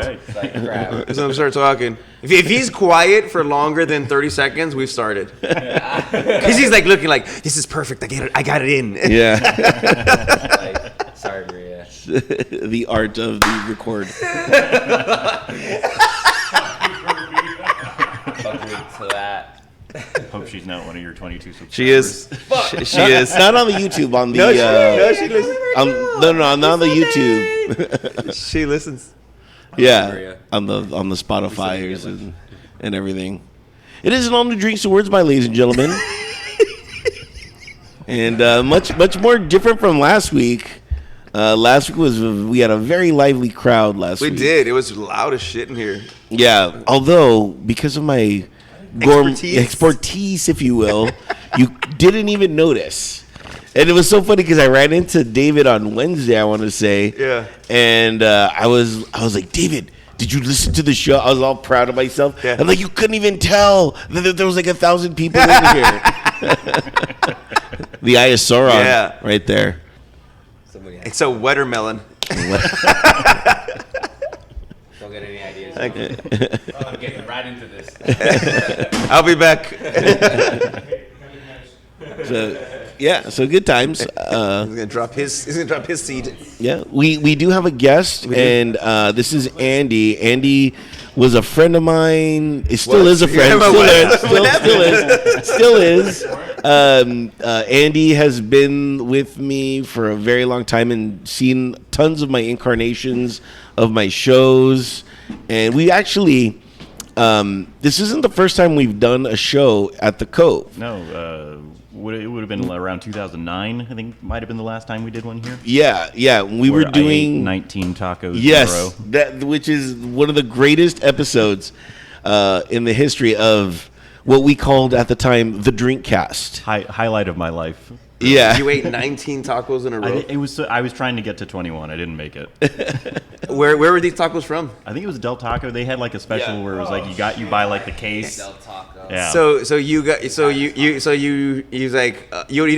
world. Right. It's like crap. So I'm start talking. If he's quiet for longer than 30 seconds, we've started. Because he's like looking like, this is perfect. I got it in. Yeah. Like, sorry, Maria. The art of the record. Fuck you to that. Hope she's not one of your 22 subscribers. She is. She is. Not on the YouTube, on the... No, she listens. no, not on the YouTube. She listens. Yeah, Maria. on the Spotify's and everything. It is an all new Drinks and Words by, ladies and gentlemen. And much more different from last week. Last week we had a very lively crowd last week. We did. It was loud as shit in here. Yeah, although because of my expertise, if you will, you didn't even notice. And it was so funny because I ran into David on Wednesday, I want to say. Yeah. And I was like, David, did you listen to the show? I was all proud of myself. Yeah. I'm like, you couldn't even tell that there was like 1,000 people in here. The Eye of Sauron, Yeah. right there. Somebody It's a watermelon. don't get any ideas. I'm getting right into this. I'll be back. So good times. He's gonna drop his seed. Yeah, we do have a guest, and this is Andy. Andy was a friend of mine. It still What? is a friend. Yeah, Still is. Andy has been with me for a very long time and seen tons of my incarnations of my shows. And we actually, this isn't the first time we've done a show at the Cove. No, it would have been around 2009. I think might have been the last time we did one here. Yeah. We were Where I ate ate 19 tacos in a Yes, row. which is one of the greatest episodes in the history of what we called at the time the Drink Cast. Highlight of my life. Yeah, You ate 19 tacos in a row. I was trying to get to 21. I didn't make it. Where were these tacos from? I think it was Del Taco. They had like a special where it was like you buy like the case. Del Taco. Yeah. So you didn't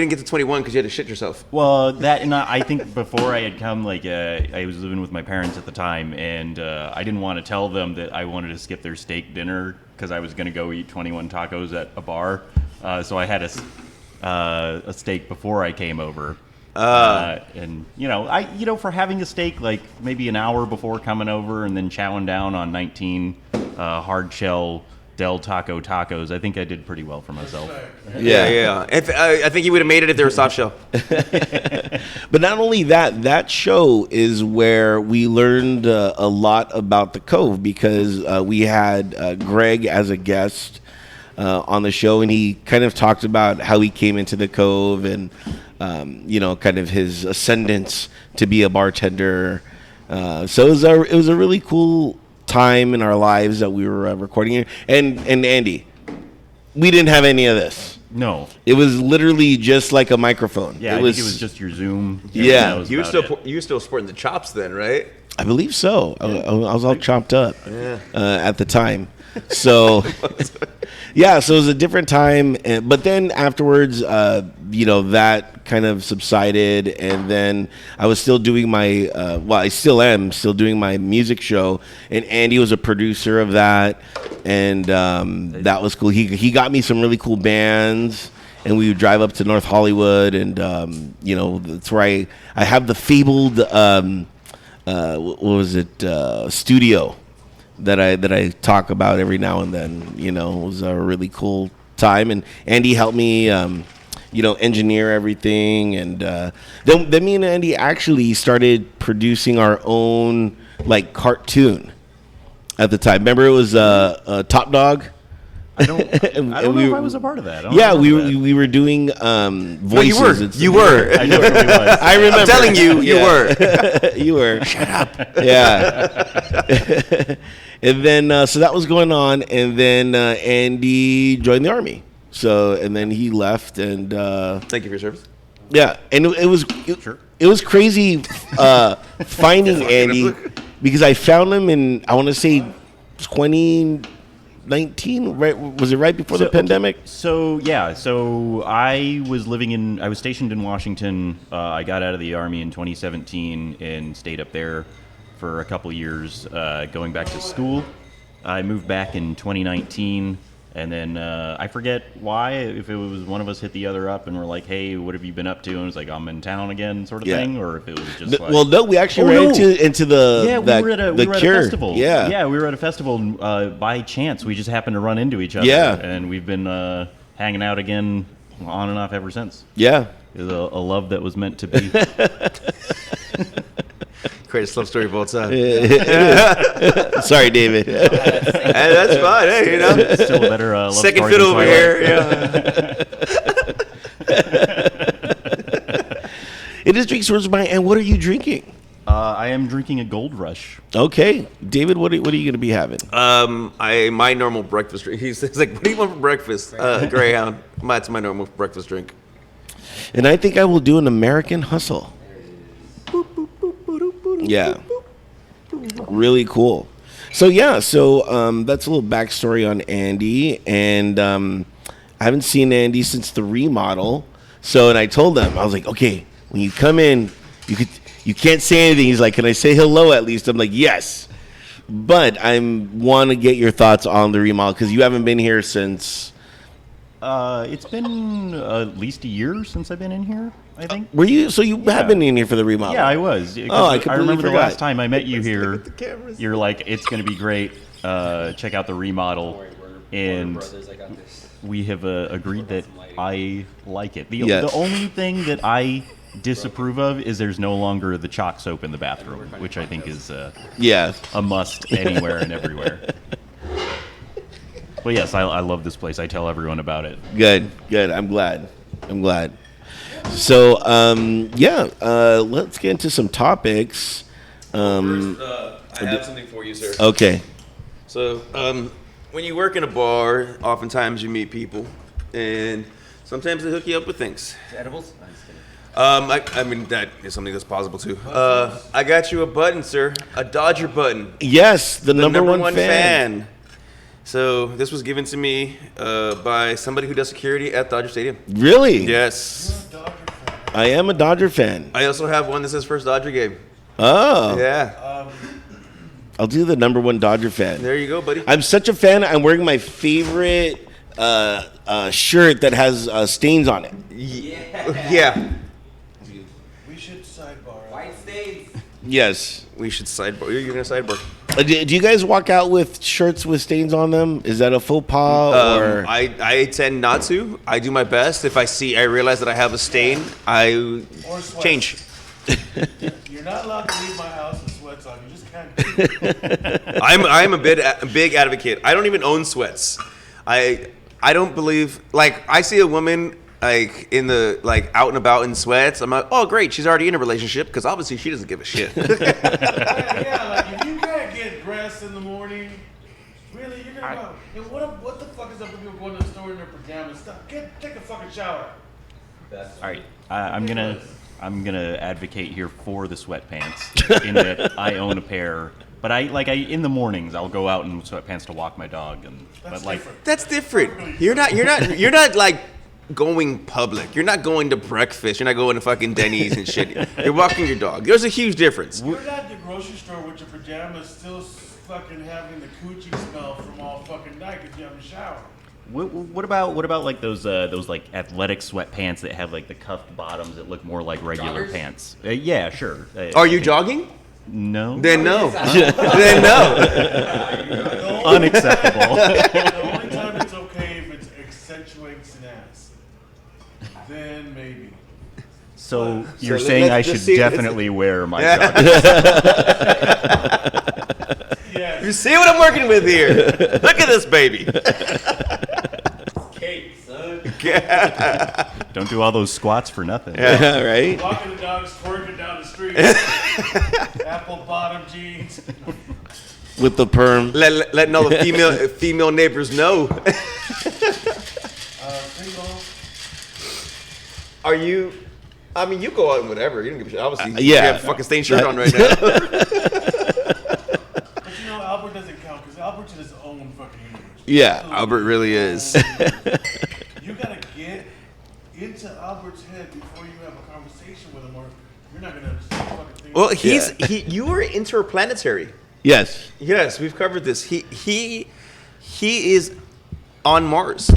get to 21 because you had to shit yourself. Well, that and I think before I had come, like I was living with my parents at the time, and I didn't want to tell them that I wanted to skip their steak dinner because I was going to go eat 21 tacos at a bar. So I had a steak before I came over. And for having a steak like maybe an hour before coming over and then chowing down on 19 hard shell Del Taco tacos, I think I did pretty well for myself. Yeah. I think you would have made it if they were soft shell. but not only that show is where we learned a lot about the Cove because we had Greg as a guest on the show, and he kind of talked about how he came into the Cove and kind of his ascendance to be a bartender. So it was a really cool time in our lives that we were recording here. And Andy, we didn't have any of this. No. It was literally just like a microphone. Yeah, I think it was just your Zoom. Yeah. That was You were about it. still sporting the chops then, right? I believe so. I was all chopped up at the time. So, yeah, so it was a different time. But then afterwards, that kind of subsided. And then I was still doing my, I still am still doing my music show. And Andy was a producer of that. And that was cool. He got me some really cool bands. And we would drive up to North Hollywood. And, that's where I have the fabled, studio that I talk about every now and then. It was a really cool time, and Andy helped me engineer everything, and then me and Andy actually started producing our own like cartoon at the time. Remember, it was Top Dog. I don't know if I was a part of that. We were doing voices. You were. I definitely was. I remember. I'm telling you, you were. You were. Shut up. Yeah. And then, so that was going on, and then Andy joined the Army. So, and then he left, and Thank you for your service. yeah, and it was crazy finding Andy because I found him in, I want to say 2019. Right? Was it right before the pandemic? So I was stationed in Washington. I got out of the Army in 2017 and stayed up there for a couple years, going back to school. I moved back in 2019, and then I forget why, if it was one of us hit the other up and we're like, hey, what have you been up to? And it was like, I'm in town again, sort of thing, or if it was just like... Well, no, we actually ran into the we were at a festival. Yeah, we were at a festival, and by chance, we just happened to run into each other. Yeah. And we've been hanging out again on and off ever since. Yeah. It was a love that was meant to be. Greatest love story of all time. Sorry, David. Hey, that's fine. Hey, you know. Still a better love Second story fiddle than over Twilight. It is Drinks Towards Mine, and what are you drinking? I am drinking a Gold Rush. Okay, David, what are you going to be having? My normal breakfast drink. He's like, what do you want for breakfast? Greyhound. That's my normal breakfast drink. And I think I will do an American Hustle. Yeah. Really cool. So that's a little backstory on Andy, and I haven't seen Andy since the remodel. So, and I told them, I was like, okay, when you come in, you can't say anything. He's like, can I say hello at least? I'm like, yes. But I want to get your thoughts on the remodel because you haven't been here since. It's been at least a year since I've been in here, I think. Were you? So you have been in here for the remodel? Yeah, I was. Oh, I completely remember forgot. the last time I met you here. You're like, it's going to be great. Check out the remodel, and we have agreed that I like it. The only thing that I disapprove of is there's no longer the chalk soap in the bathroom, which I think is a must anywhere and everywhere. But yes, I love this place. I tell everyone about it. Good. I'm glad. So, let's get into some topics. First, I have something for you, sir. Okay. So, when you work in a bar, oftentimes you meet people, and sometimes they hook you up with things. Edibles? I mean, that is something that's possible too. I got you a button, sir. A Dodger button. Yes, the number one fan. So this was given to me by somebody who does security at Dodger Stadium. Really? Yes. I am a Dodger fan. I also have one that says first Dodger game. Oh. Yeah. I'll do the number one Dodger fan. There you go, buddy. I'm such a fan. I'm wearing my favorite shirt that has stains on it. Yeah. We should sidebar. White stains. Yes. We should sidebar. You're going to sidebar. Do you guys walk out with shirts with stains on them? Is that a faux pas or? I tend not to. I do my best. If I realize that I have a stain, I change. You're not allowed to leave my house with sweats on. You just can't do it. I'm a big advocate. I don't even own sweats. I don't believe, like, I see a woman like in the out and about in sweats. I'm like, oh great, she's already in a relationship because obviously she doesn't give a shit. Yeah, like if you can't get dressed in the morning, really, you're gonna go. And what the fuck is up with people going to the store in their pajamas? Take a fucking shower. All right, I'm gonna advocate here for the sweatpants in that I own a pair. But I in the mornings I'll go out in sweatpants to walk my dog, That's different. You're not like going public. You're not going to breakfast. You're not going to fucking Denny's and shit. You're walking your dog. There's a huge difference. You're not at the grocery store with your pajamas still fucking having the coochie smell from all fucking night because you haven't showered. What about like those like athletic sweatpants that have like the cuffed bottoms that look more like regular Joggers? pants? Yeah, sure. Are you jogging? No. Then no. Then no. Unacceptable. The only time it's okay if it accentuates an ass. Then maybe. So you're So saying let's I just should see- definitely wear my joggers. Yes. You see what I'm working with here? Look at this baby. Cake, son. Don't do all those squats for nothing. Yeah, right? Walking the dogs twerking down the street. Apple bottom jeans. With the perm. Letting all the female neighbors know. Single. Are you? I mean, you go out and whatever. You don't give a shit. Obviously, yeah. you have a fucking stained shirt on right now. But you know, Albert doesn't count because Albert's in his own fucking universe. Yeah. Albert really is. You gotta get into Albert's head before you have a conversation with him, or you're not gonna understand the fucking thing. Well, you were interplanetary. Yes. Yes, we've covered this. He is on Mars.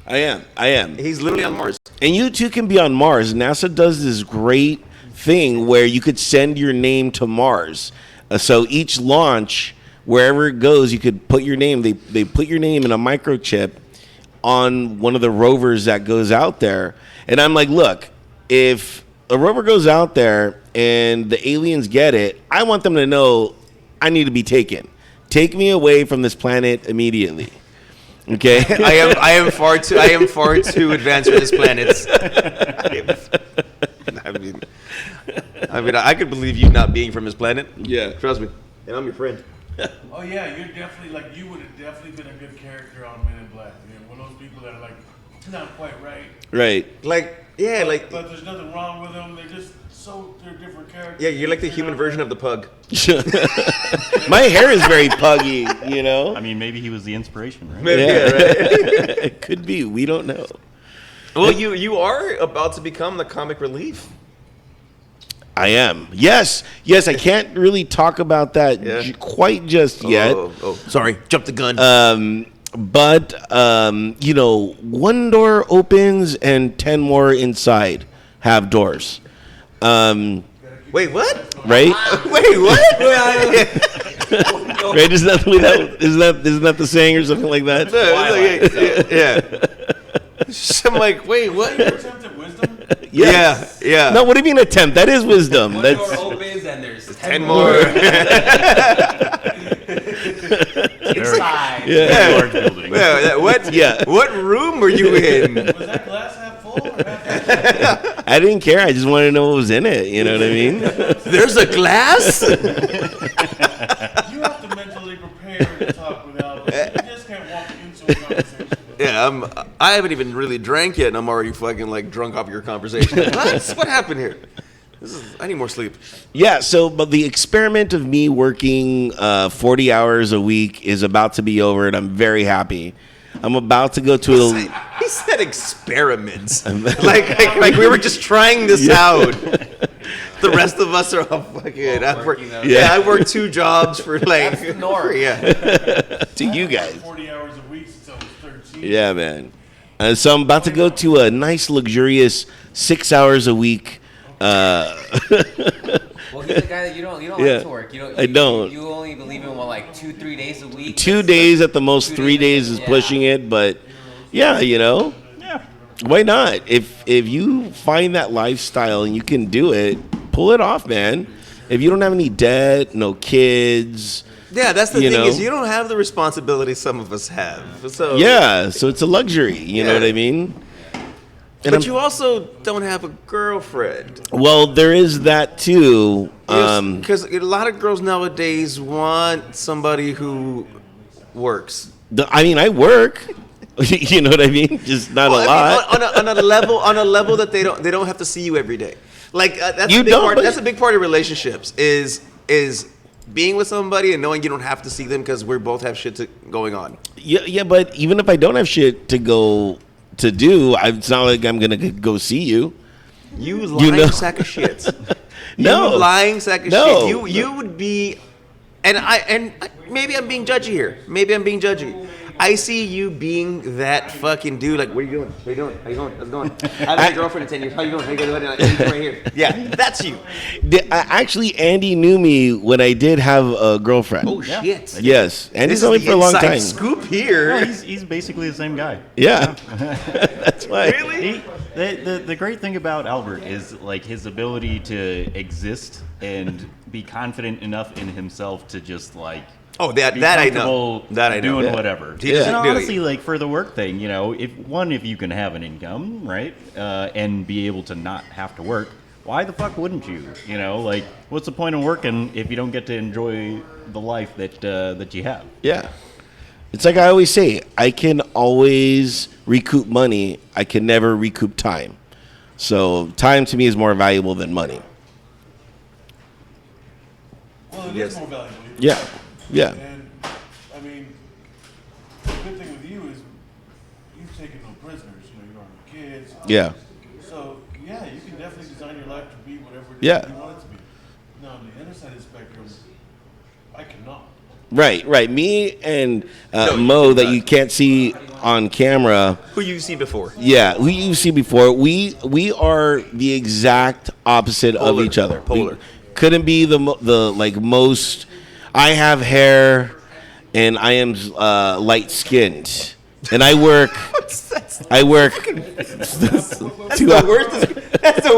I am. He's literally on Mars. And you too can be on Mars. NASA does this great thing where you could send your name to Mars. So each launch, wherever it goes, you could put your name. They put your name in a microchip on one of the rovers that goes out there. And I'm like, look, if a rover goes out there and the aliens get it, I want them to know I need to be taken. Take me away from this planet immediately. Okay, I am far too advanced for this planet. I could believe you not being from this planet. Yeah. Trust me, and I'm your friend. Oh yeah, you're definitely like you would have definitely been a good character on Men in Black. You're one of those people that are like not quite right. Right. Like yeah, like But there's nothing wrong with them. They're different characters. yeah, you're like the human version of the pug. My hair is very puggy, you know. I mean, maybe he was the inspiration, right? Yeah, right. It could be. We don't know. Well, you are about to become the comic relief. I am. Yes. I can't really talk about that quite just yet. Oh, sorry, jumped the gun. But you know, one door opens and 10 more inside have doors. Wait, what? Right? Wait, what? Right? Isn't that the saying or something like that? Yeah. I'm like, wait, what? Attempt at wisdom. Yes. Yeah. No, what do you mean attempt? That is wisdom. One That's door opens and there's 10 more. inside. Very large building. What? Yeah. What room were you in? Was that glass half full or half empty? I didn't care. I just wanted to know what was in it. You know what I mean? There's a glass? You have to mentally prepare to talk without. You just can't walk into a conversation. Yeah, I haven't even really drank yet, and I'm already fucking like drunk off your conversation. What happened here? I need more sleep. Yeah. So, but the experiment of me working 40 hours a week is about to be over, and I'm very happy. I'm about to go to He said experiments. like we were just trying this out. The rest of us are all fucking. I work 2 jobs for like. That's the norm. Yeah. to you guys. 40 hours a week since I was 13. Yeah, man. So I'm about to go to a nice, luxurious 6 hours a week. Well, he's the guy that you don't Yeah. like to work. I don't. You only believe in like 2-3 days a week. 2 days at the most. 2 3 days, days is yeah. pushing it, but yeah, you know, why not? If you find that lifestyle and you can do it, pull it off, man. If you don't have any debt, no kids. Yeah, that's the You thing know? is you don't have the responsibility some of us have. So Yeah, so it's a luxury. You know Yeah. what I mean? And But you also don't have a girlfriend. well, there is that too. Because a lot of girls nowadays want somebody who works. I mean, I work. You know what I mean? Just not Well, a lot. on a level that they don't have to see you every day. Like that's You a big don't, part. but- That's a big part of relationships is being with somebody and knowing you don't have to see them because we both have shit going on. Yeah, but even if I don't have shit to go to do, it's not like I'm gonna go see you. You lying know- sack of shit. No. You lying sack of No. shit. You would be, and maybe I'm being judgy here. Maybe I'm being judgy. I see you being that fucking dude. Like, what are you doing? How you doing? How you going? How's it going? I haven't had a girlfriend in 10 years. How you doing? How you doing? Right here. Yeah, that's you. Actually, Andy knew me when I did have a girlfriend. Oh shit. Yes, Andy's This known me is for the a long inside time. scoop here. No, he's basically the same guy. Yeah, that's why. Really? The great thing about Albert is like his ability to exist and be confident enough in himself to just like Oh, be that I know. comfortable That I know. doing Yeah. whatever. He doesn't And do it. honestly, like for the work thing, you know, if you can have an income, right, and be able to not have to work, why the fuck wouldn't you? You know, like what's the point of working if you don't get to enjoy the life that you have? Yeah, it's like I always say, I can always recoup money. I can never recoup time. So time to me is more valuable than money. Well, it Yes. is more valuable. Yeah, yeah, And I mean, the good thing with you is you've taken no prisoners. You know, you don't have kids. yeah. So yeah, you can definitely design your life to be whatever Yeah. You want it to be. Now, on the other side of the spectrum, I cannot. Right. Me and No, you Mo that cannot. you can't see on camera. Who you see before? Yeah, who you see before. We are the exact opposite of Polar. each other. Polar. We couldn't be the like most. I have hair, and I am light skinned, and I work. I work. That's the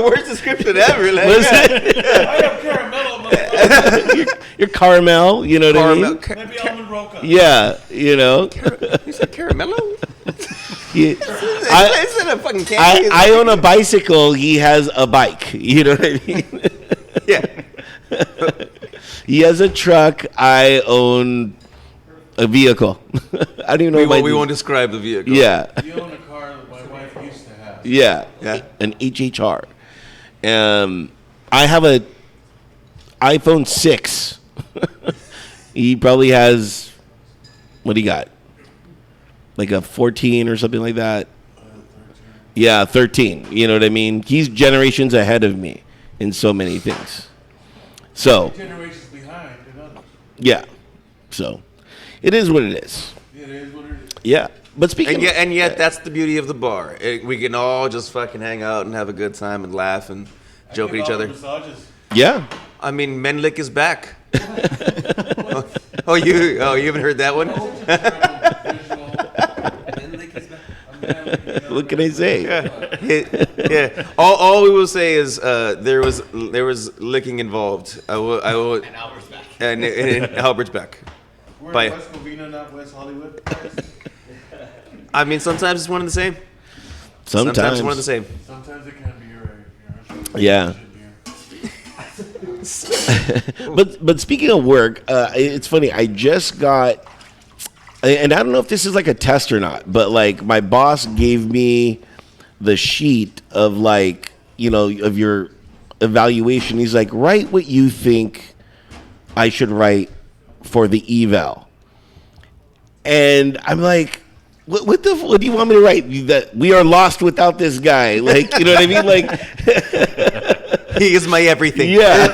worst description ever. Like, Was it? I have caramello, motherfucker. You're caramel. You know what I mean? Maybe almond roca. Yeah, you know. You said caramello? Yeah. Is it a fucking candy? I own a bicycle. He has a bike. You know what I mean? Yeah. He has a truck. I own a vehicle. I don't even know. We won't describe the vehicle. Yeah, You own a car that my wife used to have. yeah, Yeah. an HHR. I have a iPhone 6. He probably has. What do you got? Like a 14 or something like that. 13. Yeah, 13. You know what I mean? He's generations ahead of me in so many things. So, Generations behind and others. yeah. So, it is what it is. It is what it is. Yeah. But speaking And yet, that's the beauty of the bar. We can all just fucking hang out and have a good time and laugh and joke at Give each all other. the massages. yeah. I mean, Menlik is back. You haven't heard that one? What can I say? Yeah. All we will say is there was licking involved. I will. And Albert's back. And Albert's back. We're Bye. in West Covina, not West Hollywood. I mean, sometimes it's one and the same. Sometimes it's one and the same. Sometimes it can be. You're right. Yeah. But speaking of work, it's funny. I just got, and I don't know if this is like a test or not, but like my boss gave me the sheet of like, you know, of your evaluation. He's like, write what you think I should write for the eval. And I'm like, what do you want me to write? That we are lost without this guy. Like, you know what I mean? Like, He is my everything. yeah.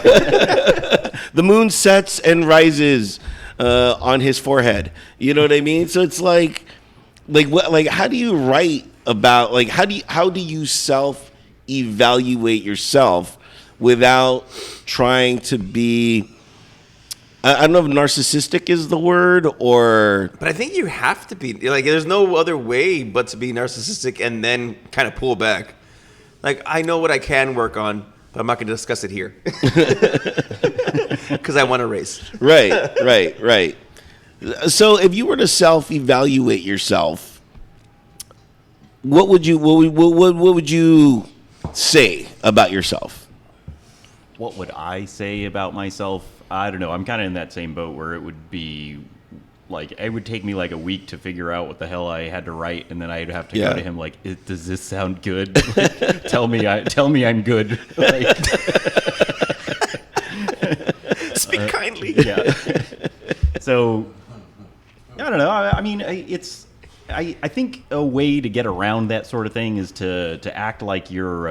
The moon sets and rises on his forehead. You know what I mean? So it's like what? Like, how do you write about? Like, how do you self evaluate yourself without trying to be? I don't know if narcissistic is the word or. But I think you have to be like. There's no other way but to be narcissistic and then kind of pull back. Like, I know what I can work on, but I'm not going to discuss it here because I want to race. Right. So, if you were to self-evaluate yourself, what would you say about yourself? What would I say about myself? I don't know. I'm kind of in that same boat where it would be like it would take me like a week to figure out what the hell I had to write, and then I'd have to Yeah. go to him like, "Does this sound good? Like, tell me I'm good." Like, Speak kindly. yeah. So I don't know. I mean, I think a way to get around that sort of thing is to act like you're,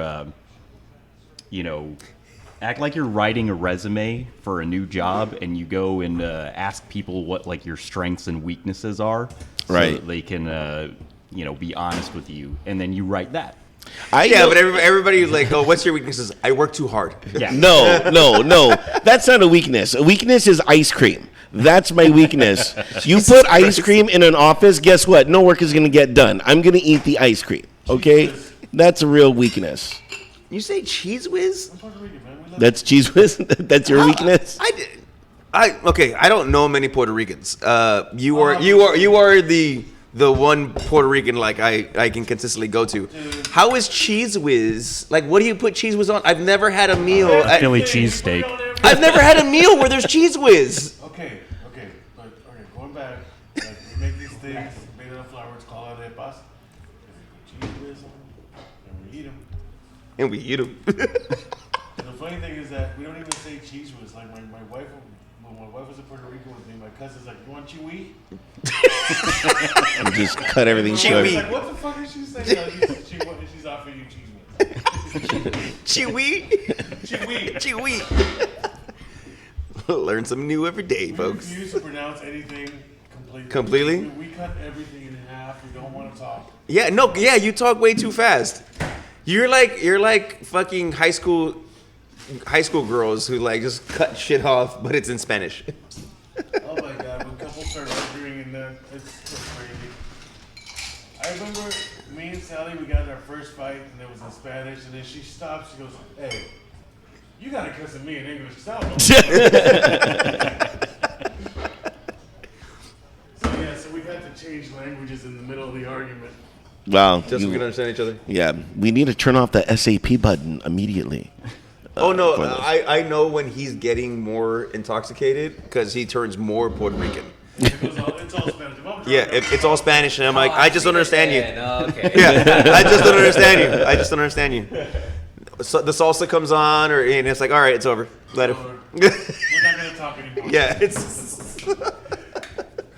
act like you're writing a resume for a new job, and you go and ask people what like your strengths and weaknesses are, so Right. that they can, be honest with you, and then you write that. Yeah, but everybody's like, "Oh, what's your weaknesses?" I work too hard. Yeah. No. That's not a weakness. A weakness is ice cream. That's my weakness. You put ice cream in an office, guess what? No work is going to get done. I'm going to eat the ice cream. Okay? That's a real weakness. You say cheese whiz? Puerto Rican, man. We love That's cheese whiz? That's your weakness? I don't know many Puerto Ricans. You are the one Puerto Rican like I can consistently go to. How is cheese whiz? Like, what do you put cheese whiz on? I've never had a meal. Philly cheesesteak. I've never had a meal where there's cheese whiz. Okay. But, going back, like, we make these things made out of flour. It's called arepas. And we put cheese whiz on them, and we eat them. And we eat them. And the funny thing is that we don't even say cheese whiz. Like, my wife, when my wife was in Puerto Rico with me, my cousin's like, "You want chewy?" And just cut everything Chewy. short. Like, what the fuck is she saying? She's offering you cheese whiz. Chewy. Chewy. Learn something new every day, We folks. refuse to pronounce anything completely. Completely? We cut everything in half. We don't want to talk. Yeah, no, yeah, you talk way too fast. You're like fucking high school girls who like just cut shit off, but it's in Spanish. Oh my god, when couples start arguing and then it's just crazy. I remember me and Sally, we got in our first fight and it was in Spanish, and then she stops, she goes, "Hey, you gotta cuss at me in English, 'cause I don't know." So we had to change languages in the middle of the argument. Wow. Just so we can understand each other. Yeah, we need to turn off the SAP button immediately. Oh no, for this. I know when he's getting more intoxicated because he turns more Puerto Rican. It's all Spanish. Yeah, it's all Spanish, and I'm like, I just don't understand you. Okay. Yeah, I just don't understand you. I just don't understand you. So the salsa comes on, and it's like, all right, it's over. Let it. We're not gonna talk anymore. Yeah, it's.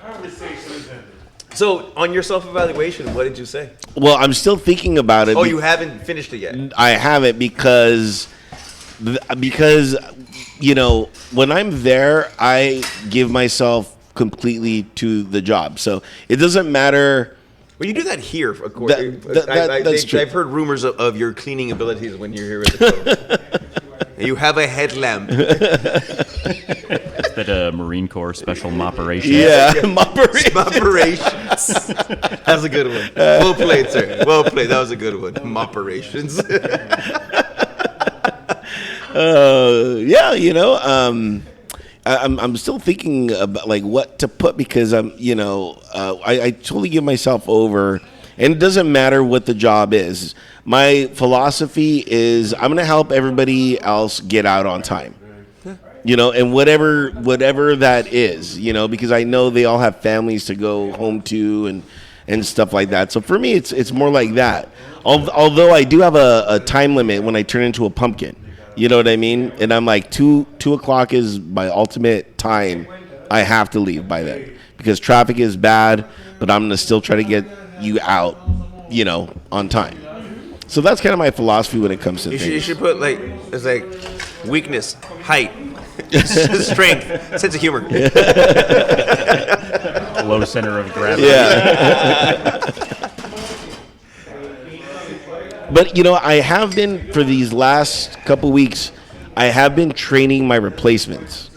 Conversation is ended. So on your self-evaluation, what did you say? Well, I'm still thinking about it. Oh, you haven't finished it yet. I haven't because you know, when I'm there, I give myself completely to the job. So it doesn't matter. Well, you do that here, of course. That's true. I've heard rumors of your cleaning abilities when you're here with the show. You have a headlamp. Is that a Marine Corps special operation? Yeah, operation. Operations. That's a good one. Well played, sir. Well played. That was a good one. Operations. Yeah, you know, I'm still thinking about like what to put because I totally give myself over, and it doesn't matter what the job is. My philosophy is I'm gonna help everybody else get out on time, you know, and whatever that is, you know, because I know they all have families to go home to and stuff like that. So for me, it's more like that. Although I do have a time limit when I turn into a pumpkin. You know what I mean? And I'm like, 2 o'clock is my ultimate time. I have to leave by then because traffic is bad, but I'm going to still try to get you out, you know, on time. So that's kind of my philosophy when it comes to You things. should put like, it's like weakness, height, strength, sense of humor. Low center of gravity. Yeah. But, you know, I have been, for these last couple weeks, I have been training my replacements.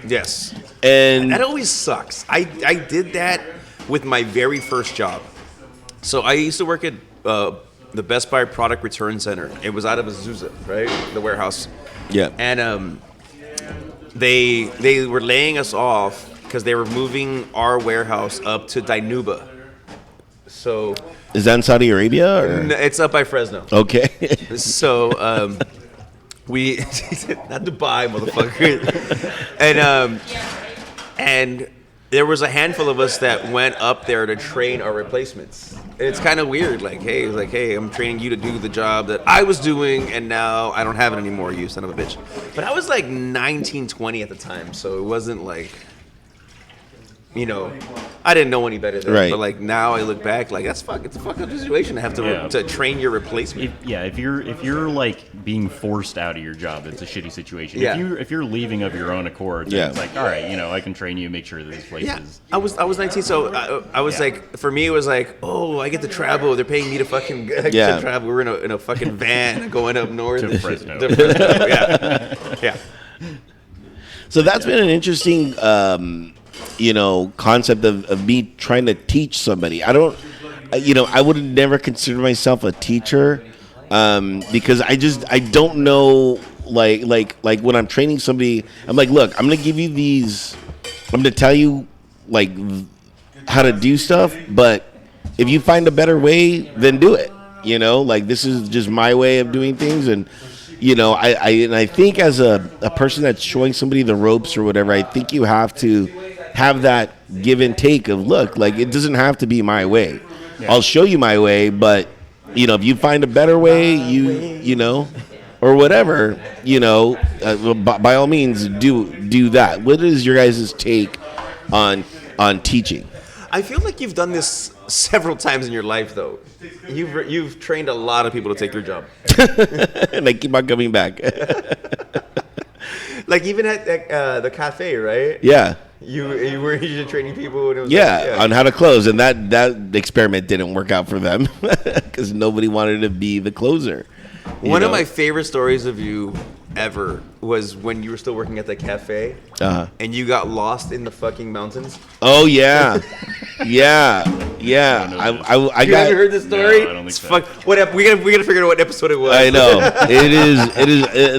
Yes. And That always sucks. I did that with my very first job. So I used to work at the Best Buy Product Return Center. It was out of Azusa, right? The warehouse. yeah. And they were laying us off because they were moving our warehouse up to Dinuba. So Is that in Saudi Arabia? Or? it's up by Fresno. Okay. So we not Dubai, motherfucker. And there was a handful of us that went up there to train our replacements. And it's kind of weird, like, hey, I'm training you to do the job that I was doing, and now I don't have it anymore, you son of a bitch. But I was like 19, 20 at the time, so it wasn't like, you know, I didn't know any better then. Right. But like now I look back, like it's a fucked up situation to have to train your replacement. If you're like being forced out of your job, it's a shitty situation. Yeah. If you're leaving of your own accord, then Yeah. it's like, all right, you know, I can train you, make sure that this place Yeah, is. I was 19, so I was like, for me, it was like, oh, I get to travel. They're paying me to fucking Yeah. to travel. We're in a fucking van going up north To Fresno. To Fresno. Yeah. So that's been an interesting, you know, concept of me trying to teach somebody. I don't, you know, I would never consider myself a teacher because I don't know, like when I'm training somebody, I'm like, look, I'm going to give you these, I'm going to tell you, like, how to do stuff, but if you find a better way, then do it. You know, like, this is just my way of doing things, and you know, I think as a person that's showing somebody the ropes or whatever, I think you have to have that give and take of, look, like, it doesn't have to be my way. Yeah. I'll show you my way, but, you know, if you find a better way, you know, or whatever, you know, by all means, do that. What is your guys' take on teaching? I feel like you've done this several times in your life, though. You've trained a lot of people to take your job. And I keep on coming back. Like even at the cafe, right? Yeah. You were usually training people. And it was Yeah, on how to close, and that experiment didn't work out for them because nobody wanted to be the closer. One of my favorite stories of you ever was when you were still working at the cafe, and you got lost in the fucking mountains. Oh yeah, yeah. I You got. haven't heard this story? No, I don't think It's so. What we gotta figure out what episode it was. I know it is.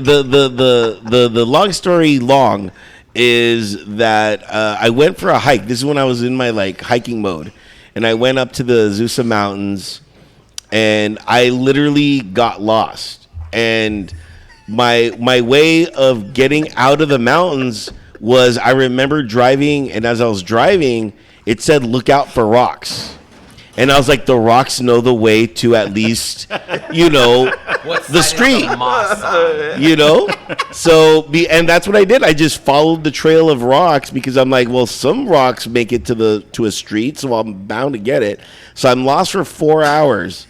The long story long is that I went for a hike. This is when I was in my like hiking mode, and I went up to the Azusa Mountains, and I literally got lost. And my way of getting out of the mountains was I remember driving, and as I was driving, it said look out for rocks. And I was like, the rocks know the way to at least, the street. And that's what I did. I just followed the trail of rocks because I'm like, well, some rocks make it to a street, so I'm bound to get it. So I'm lost for 4 hours.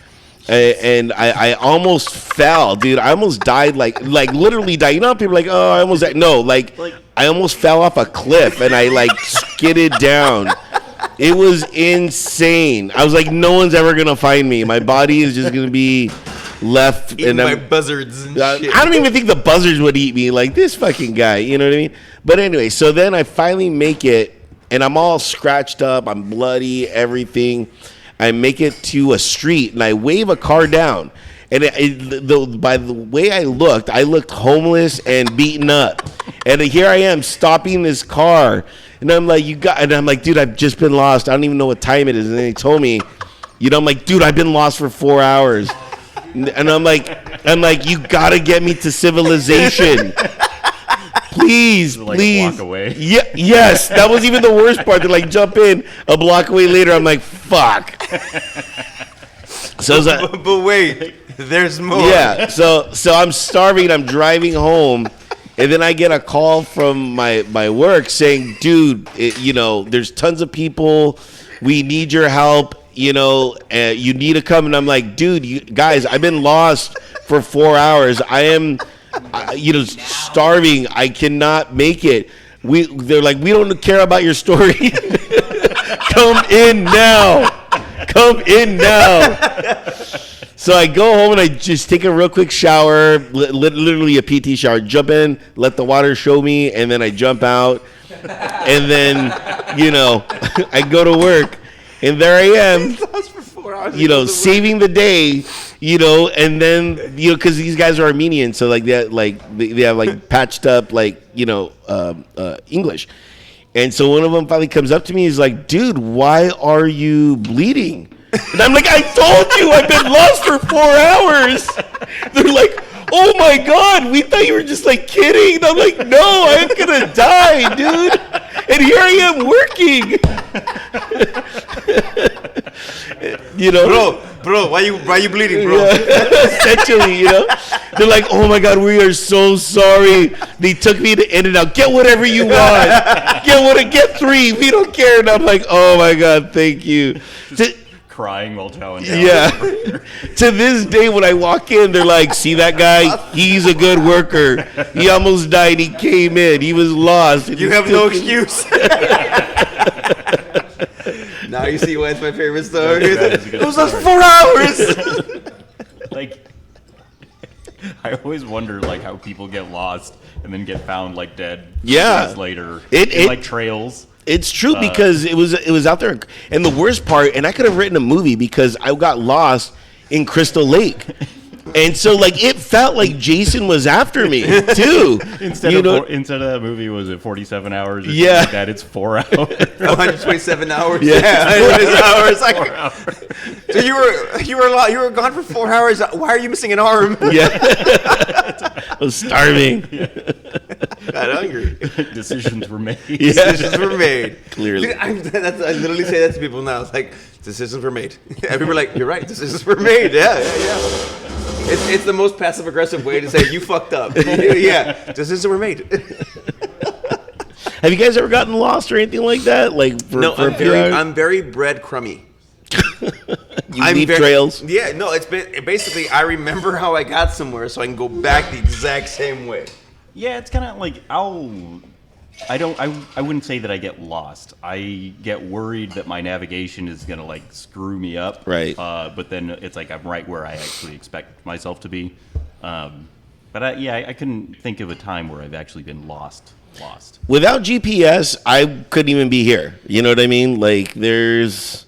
And I almost fell, dude. I almost died, like literally died. You know how people are like, oh, I almost died. No, like I almost fell off a cliff and I like skidded down. It was insane. I was like, no one's ever gonna find me. My body is just gonna be left. Eaten by buzzards and shit. I don't even think the buzzards would eat me. Like this fucking guy, you know what I mean? But anyway, so then I finally make it, and I'm all scratched up. I'm bloody, everything. I make it to a street, and I wave a car down. And by the way I looked homeless and beaten up. And here I am stopping this car. And I'm like, dude, I've just been lost. I don't even know what time it is. And then he told me, I'm like, dude, I've been lost for 4 hours. And I'm like, you gotta get me to civilization. Please. A block away. Yeah, yes, that was even the worst part. To like jump in a block away later. I'm like, fuck. So I was like, but wait, there's more. Yeah, so I'm starving. I'm driving home. And then I get a call from my work saying, dude, there's tons of people. We need your help. You need to come. And I'm like, dude, guys, I've been lost for 4 hours. I am, starving. I cannot make it. They're like, we don't care about your story. Come in now. Come in now. So I go home and I just take a real quick shower, literally a PT shower. Jump in, let the water show me, and then I jump out. And then, I go to work, and there I am, saving the day, and then, because these guys are Armenian, so like they have like patched up English. And so one of them finally comes up to me. He's like, dude, why are you bleeding? And I'm like, I told you I've been lost for 4 hours. They're like, oh my God, we thought you were just like kidding. And I'm like, no, I'm going to die, dude. And here I am working. Bro, why you bleeding, bro? Essentially, They're like, oh my God, we are so sorry. They took me to In-N-Out. Get whatever you want. Get 3. We don't care. And I'm like, oh my God, thank you. Crying while chowing down. Yeah. To this day, when I walk in, they're like, see that guy? He's a good worker. He almost died. He came in. He was lost. You have no excuse. Now you see why it's my favorite story. It was lost for 4 hours. Like, I always wonder like how people get lost and then get found like dead. Yeah. Days later. It like trails. It's true because it was out there, and the worst part, and I could have written a movie because I got lost in Crystal Lake, and so like it felt like Jason was after me too. Instead of that movie, was it 47 hours? Or Yeah, like that it's 4 hours. 127 hours. Yeah, 127 hours. Like, 4 hours. so you were gone for 4 hours. Why are you missing an arm? Yeah, I was starving. Got hungry. Decisions were made. Yeah. Decisions were made. Clearly. Dude, I literally say that to people now. It's like, decisions were made. And people are like, you're right, decisions were made. Yeah. It's the most passive aggressive way to say you fucked up. Yeah, decisions were made. Have you guys ever gotten lost or anything like that? Like for, No, for a few hours? I'm very breadcrummy. You leave trails. Yeah, no, it's been basically I remember how I got somewhere, so I can go back the exact same way. Yeah, it's kind of like I wouldn't say that I get lost. I get worried that my navigation is gonna like screw me up. Right. But then it's like I'm right where I actually expect myself to be. But I couldn't think of a time where I've actually been lost. Without GPS, I couldn't even be here. You know what I mean? Like there's.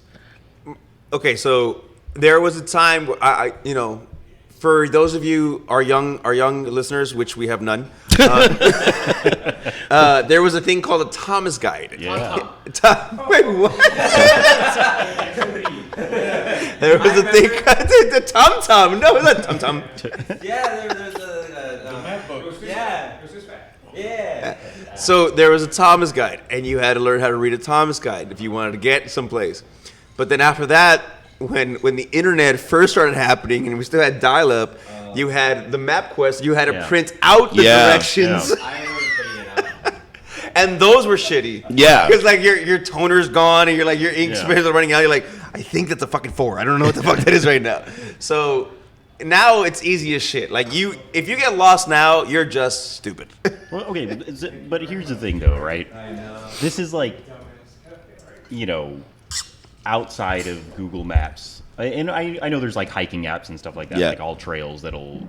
Okay, so there was a time where I for those of you our young listeners, which we have none, there was a thing called a Thomas Guide. Yeah. Wait, what? There was a thing called the Tom Tom. No, it's not Tom Tom. Yeah, there's a map book. Yeah. Yeah. So there was a Thomas Guide, and you had to learn how to read a Thomas Guide if you wanted to get someplace. But then after that, when the internet first started happening and we still had dial-up, you had the MapQuest. You had to print out the directions, I remember putting it out. and those were shitty. Yeah. because like your toner's gone and you're like your ink spares are running out. You're like, I think that's a fucking 4. I don't know what the fuck that is right now. So now it's easy as shit. Like if you get lost now, you're just stupid. Well, okay, but here's the thing, though, right? I know. This is like, outside of Google Maps. And I know there's like hiking apps and stuff like that, like All Trails that'll,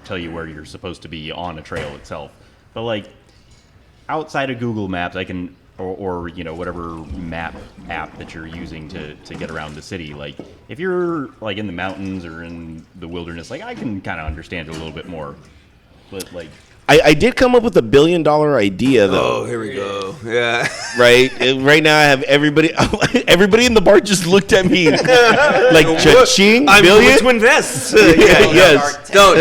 tell you where you're supposed to be on a trail itself. But like outside of Google Maps, I can, or whatever map app that you're using to get around the city. Like if you're like in the mountains or in the wilderness, like I can kind of understand it a little bit more. But like, I did come up with $1 billion idea though. Oh, here we go. Yeah. Right. Right now I have everybody in the bar just looked at me like cha-ching. I'm billion? going to invest. Yes. Don't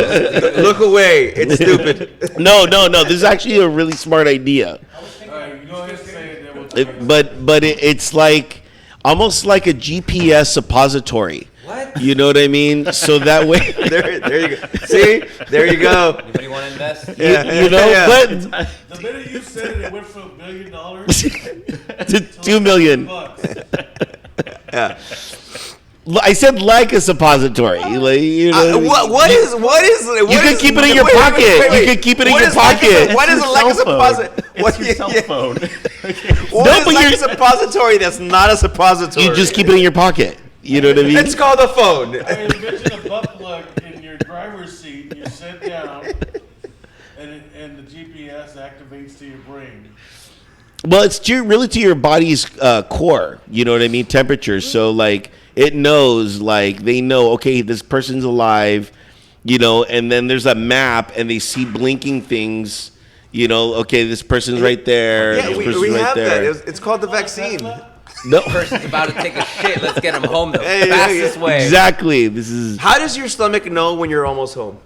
look away. It's stupid. No. This is actually a really smart idea. All right, you go ahead and say it. Then we'll It's like almost like a GPS suppository. What? You know what I mean? So that way, There you go. See? There you go. Anybody want to invest? but the minute you said it, it went from $1 billion to to 2 million. $1,000,000. Yeah. I said like a suppository. Like, What is? You can keep it in your pocket. You can keep it in your pocket. What is a like a suppository? it's your cell phone. What is like a suppository that's not a suppository? You just keep it in your pocket. You know what I mean? It's called a phone. I envision a butt plug in your driver's seat. You sit down, and the GPS activates to your brain. Well, it's really to your body's core. You know what I mean? Temperature. So like it knows, like they know, okay, this person's alive. And then there's a map, and they see blinking things. Okay, this person's right there. Yeah, this we person's right have there. that. It's called the vaccine. No. Person's about to take a shit. Let's get him home the Hey, fastest way. Exactly. This is. How does your stomach know when you're almost home?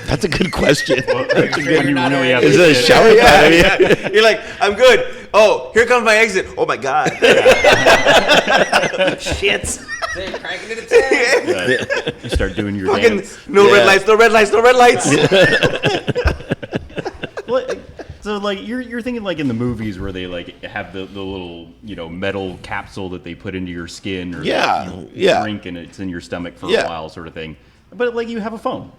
That's a good question. When you really have Is to it a shit. shower pad? You're like, I'm good. Oh, here comes my exit. Oh my god. Shit. They're cranking it to 10. You start doing your Fucking dance. no red lights. No red lights. No red lights. So like you're thinking like in the movies where they like have the little metal capsule that they put into your skin or you drink and it's in your stomach for a while sort of thing. But like you have a phone,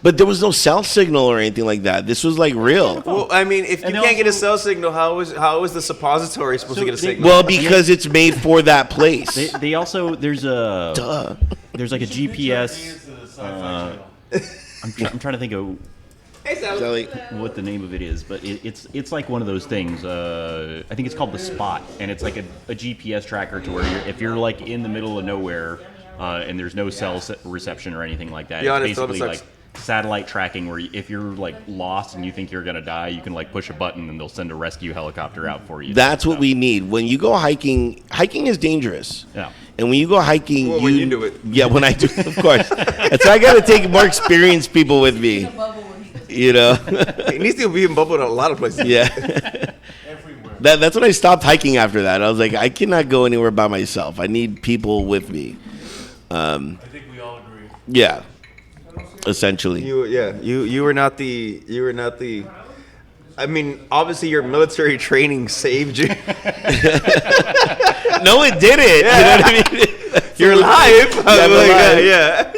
But there was no cell signal or anything like that. This was like real. Well, I mean, if you And can't get a also- cell signal, how is the suppository supposed to get a signal? Well, because it's made for that place. They also there's a Duh. there's like a GPS. Into the sci-fi channel. I'm trying to think of what the name of it is, but it's like one of those things. I think it's called the Spot, and it's like a GPS tracker to where if you're like in the middle of nowhere and there's no cell reception or anything like that, Be honest, it's basically that like sucks. satellite tracking where if you're like lost and you think you're gonna die, you can like push a button and they'll send a rescue helicopter out for you. That's what we need. When you go hiking is dangerous. Yeah. And when you go hiking, Well, when you do it. Yeah, when I do, of course. That's why I got to take more experienced people with me. It needs to be in bubble in a lot of places. Yeah. Everywhere. That's when I stopped hiking after that. I was like, I cannot go anywhere by myself. I need people with me. I think we all agree. Yeah. Essentially. You were not the I mean, obviously your military training saved you. No, it didn't. You know what I mean? You're alive. Yeah, I'm alive. Yeah.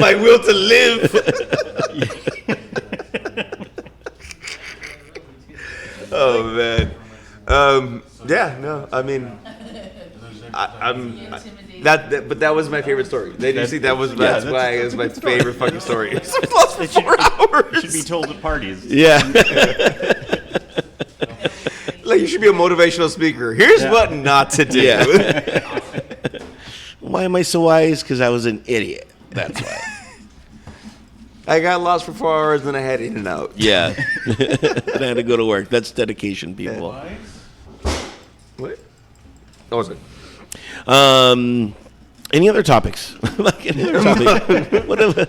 My will to live. Oh man. Yeah. No. I mean, but that was my favorite story. You see, that's why it was my favorite fucking story. It's plus 4 hours. It should be told at parties. Yeah. Like you should be a motivational speaker. Here's what not to do. Yeah. Why am I so wise? Because I was an idiot. That's why. I got lost for 4 hours, then I had in and out. Yeah. And I had to go to work. That's dedication, people. What? That was it. Any other topics? Like any other topic? Whatever.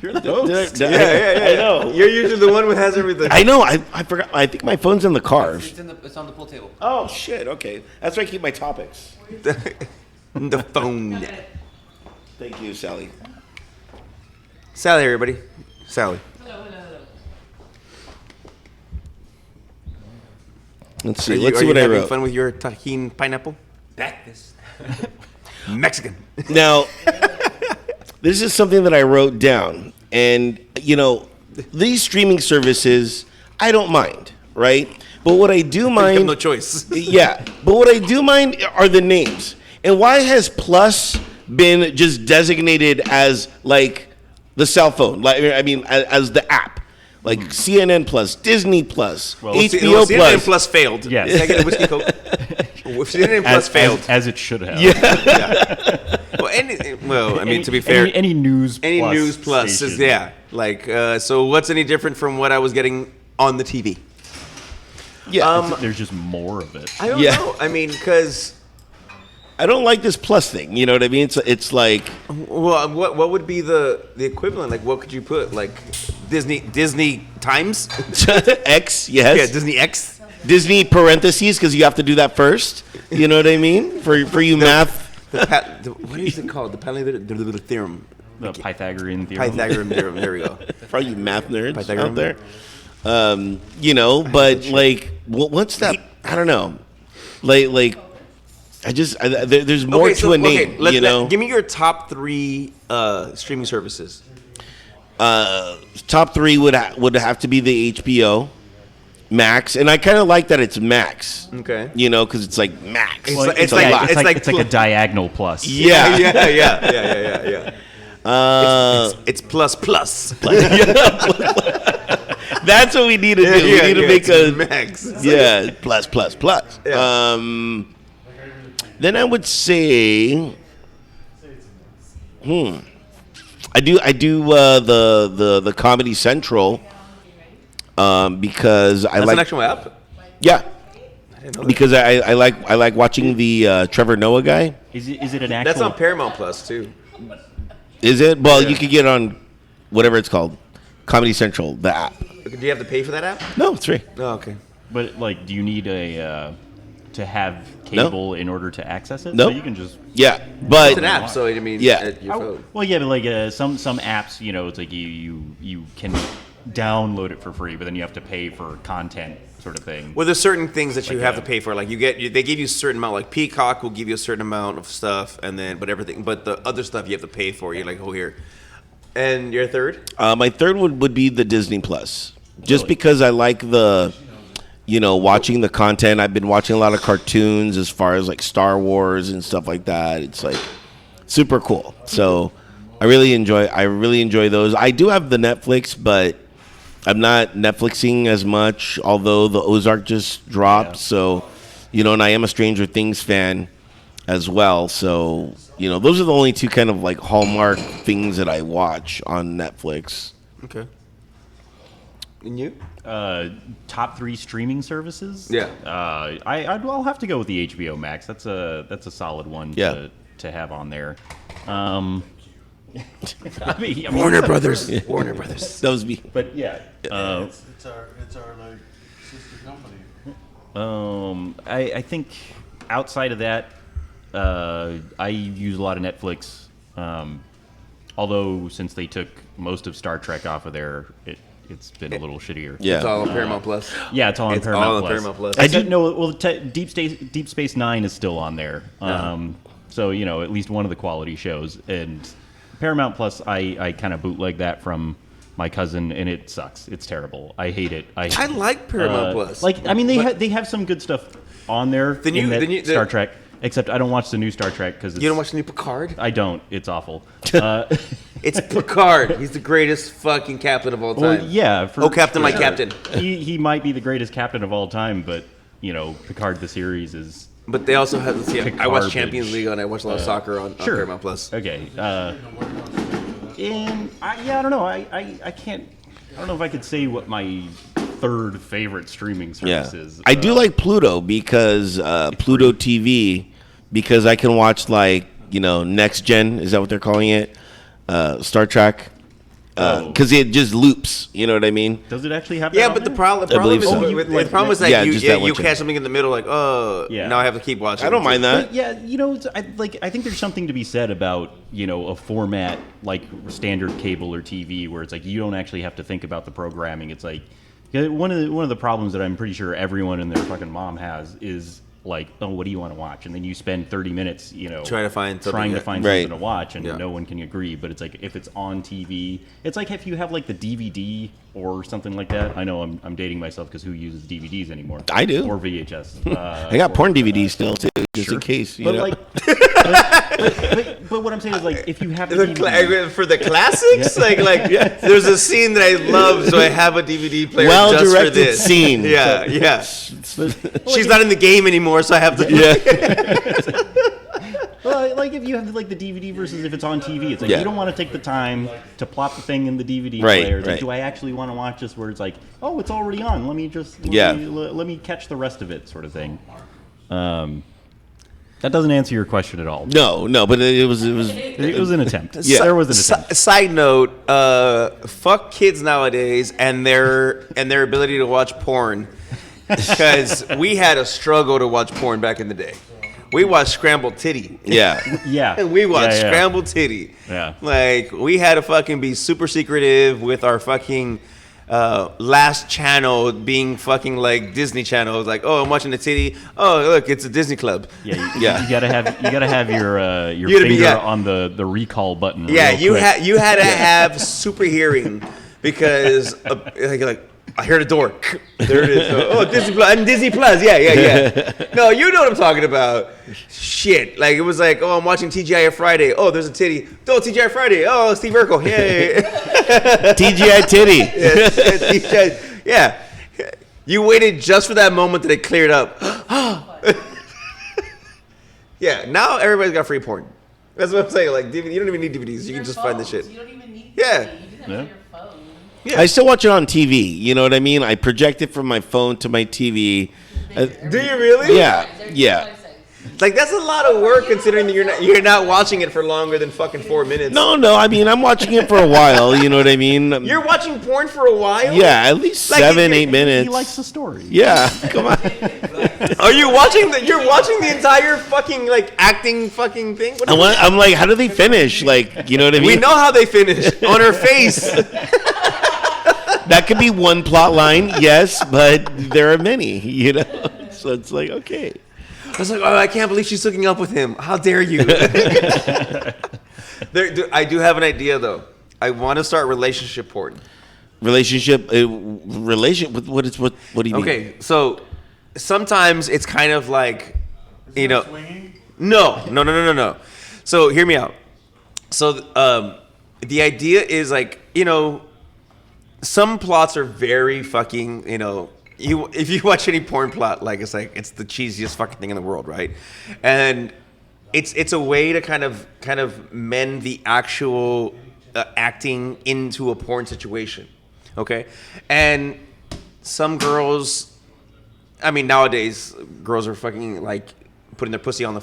You're the host. Yeah. I know. You're usually the one who has everything. I know. I forgot. I think my phone's in the car. It's on the pool table. Oh shit. Okay. That's where I keep my topics. The phone. Thank you, Sally. Sally, everybody. Sally. Let's see. Are Let's you see what I having wrote. fun with your tahini pineapple? Back this. Mexican. Now, this is something that I wrote down, and these streaming services, I don't mind, right? But what I do You have mind, no choice. yeah. But what I do mind are the names, and why has Plus been just designated as like the cell phone? Like I mean, as the app. Like CNN Plus, Disney Plus, HBO CNN Plus. Plus failed. Yes. Can I get a whiskey coke? CNN Plus failed. as it should have. Yeah. Well, I mean, to be fair, any news plus is station. like so. What's any different from what I was getting on the TV? Yeah. There's just more of it. I don't Yeah. know. I mean, because I don't like this Plus thing. You know what I mean? It's like well, what would be the equivalent? Like, what could you put? Like Disney Times? X, yes. Yeah, Disney X. Disney parentheses because you have to do that first. You know what I mean? For you math. What is it called? The theorem. The Pythagorean theorem. Pythagorean theorem. There we go. For you math nerds Pythagorean. out there. But like, what's that? I don't know. Like, there's more to a name. Give me your top 3 streaming services. Top 3 would have to be the HBO Max, and I kind of like that it's Max. Okay. Because it's like Max. It's like a diagonal plus. Yeah. Yeah. It's plus. That's what we need to do. We need to make a max. plus. Yeah. Then I would say, I do the Comedy Central, because I That's like an actual app. yeah. I didn't know that. Because I like watching the Trevor Noah guy. Is it an actual? That's on Paramount Plus too. Is it? Well, Yeah. you could get it on whatever it's called, Comedy Central, the app. Do you have to pay for that app? No, it's free. Oh, okay. But like, do you need to have cable in order to access it? No. So you can just. Yeah, It's but an app, so I mean, Yeah. at your phone. Well, yeah, but like some apps, it's like you can download it for free, but then you have to pay for content, sort of thing. Well, there's certain things that you Like have a- to pay for. Like they give you a certain amount. Like Peacock will give you a certain amount of stuff, and then but the other stuff you have to pay for. You're like, oh here. And your third? my third would be the Disney Plus, just Really? because I like the, watching the content. I've been watching a lot of cartoons as far as like Star Wars and stuff like that. It's like super cool. So I really enjoy those. I do have the Netflix, but I'm not Netflixing as much. Although the Ozark just dropped, so and I am a Stranger Things fan as well. So those are the only 2 kind of like Hallmark things that I watch on Netflix. Okay. And you? Top 3 streaming services. Yeah. I'll have to go with the HBO Max. That's a solid one. Yeah. To have on there. I mean, Warner Brothers. Warner Brothers. That was me. But yeah. It's our like sister company. I think outside of that, I use a lot of Netflix. Although since they took most of Star Trek off of there, it's been a little shittier. Yeah. It's all on Paramount Plus. Yeah, it's all on It's Paramount all on Plus. Paramount Plus. I do know. Well, Deep Space Nine is still on there. So at least one of the quality shows. And Paramount Plus, I kind of bootleg that from my cousin, and it sucks. It's terrible. I hate it. I like Paramount Plus. They have some good stuff on there. Star the- Trek. Except I don't watch the new Star Trek because You don't watch the new Picard? I don't. It's awful. It's Picard. He's the greatest fucking captain of all time. Well, yeah. Captain, my captain. He might be the greatest captain of all time, but Picard the series is. But they also have. I watch Garbage. Champions League and I watch a lot of soccer on Paramount Plus. Okay. And I don't know. I can't. I don't know if I could say what my third favorite streaming service is. I do like Pluto because Pluto TV, because I can watch Next Gen. Is that what they're calling it? Star Trek. Because it just loops. You know what I mean? Does it actually have? Yeah, that but on the there? problem believe is so. the problem is that Yeah, you just that one you channel. catch something in the middle like now I have to keep watching. I don't mind that. But yeah, I think there's something to be said about a format like standard cable or TV where it's like you don't actually have to think about the programming. It's like one of the problems that I'm pretty sure everyone and their fucking mom has is like, oh, what do you want to watch? And then you spend 30 minutes, trying to find something right. something to watch, and Yeah. no one can agree. But it's like if it's on TV, it's like if you have like the DVD or something like that. I know I'm dating myself because who uses DVDs anymore? I do. Or VHS. I got porn DVDs still too, just in case. You But know? but what I'm saying is like if you have the The DVD, for the classics, there's a scene that I love, so I have a DVD player just for Well-directed this scene. Yeah, yeah. She's not in the game anymore, so I have to. well, like if you have like the DVD versus if it's on TV, it's like Yeah. you don't want to take the time to plop the thing in the DVD Right, player. It's like, right. do I actually want to watch this? Where it's like, oh, it's already on. Let me just let me catch the rest of it, sort of thing. That doesn't answer your question at all. No, but it was It was an attempt. Yeah. There was an attempt. Side note: fuck kids nowadays and their ability to watch porn, because we had a struggle to watch porn back in the day. We watched Scrambled Titty. yeah. Yeah, And we watched Yeah. Scrambled Titty. Yeah. Like, we had to fucking be super secretive with our fucking last channel being fucking like Disney Channel. It was like, oh, I'm watching the titty. Oh, look, it's a Disney Club. Yeah, Yeah. You gotta have your You gotta finger be- yeah. on the recall button. Yeah, real you quick. you had to have super hearing because like I hear the door. There it is. Oh, Disney Plus. And Disney Plus. Yeah. No, you know what I'm talking about. Shit. Like, it was like, oh, I'm watching TGI Friday. Oh, there's a titty. Oh, TGI Friday. Oh, Steve Urkel. Yay. TGI titty. Yes, TGI. Yeah. You waited just for that moment that it cleared up. Yeah, now everybody's got free porn. That's what I'm saying. Like, you don't even need DVDs. You can just find the shit. You don't even need Yeah. DVD. You can have Yeah. it on your phone. Yeah. I still watch it on TV. You know what I mean? I project it from my phone to my TV. Do you really? Yeah, There's yeah. choices. Like, that's a lot of work considering that you're not watching it for longer than fucking 4 minutes. No. I mean, I'm watching it for a while. You know what I mean? You're watching porn for a while? Yeah, at least Like, 7, if 8 minutes. He likes the story. Yeah, come on. Are you watching you're watching the entire fucking like acting fucking thing? What I'm like, how do they finish? Like, you know what I mean? we know how they finish on her face. That could be one plot line, yes, but there are many. You know, so it's like, okay. I was like, oh, I can't believe she's hooking up with him. How dare you? I do have an idea though. I want to start relationship porn. Relation. What do you mean? Okay, so sometimes it's kind of like, you know, Swinging? no. So hear me out. So the idea is like, you know, some plots are very fucking, you know, if you watch any porn plot, like it's the cheesiest fucking thing in the world, right? And it's a way to kind of mend the actual acting into a porn situation, okay? And some girls, I mean, nowadays girls are fucking like putting their pussy on the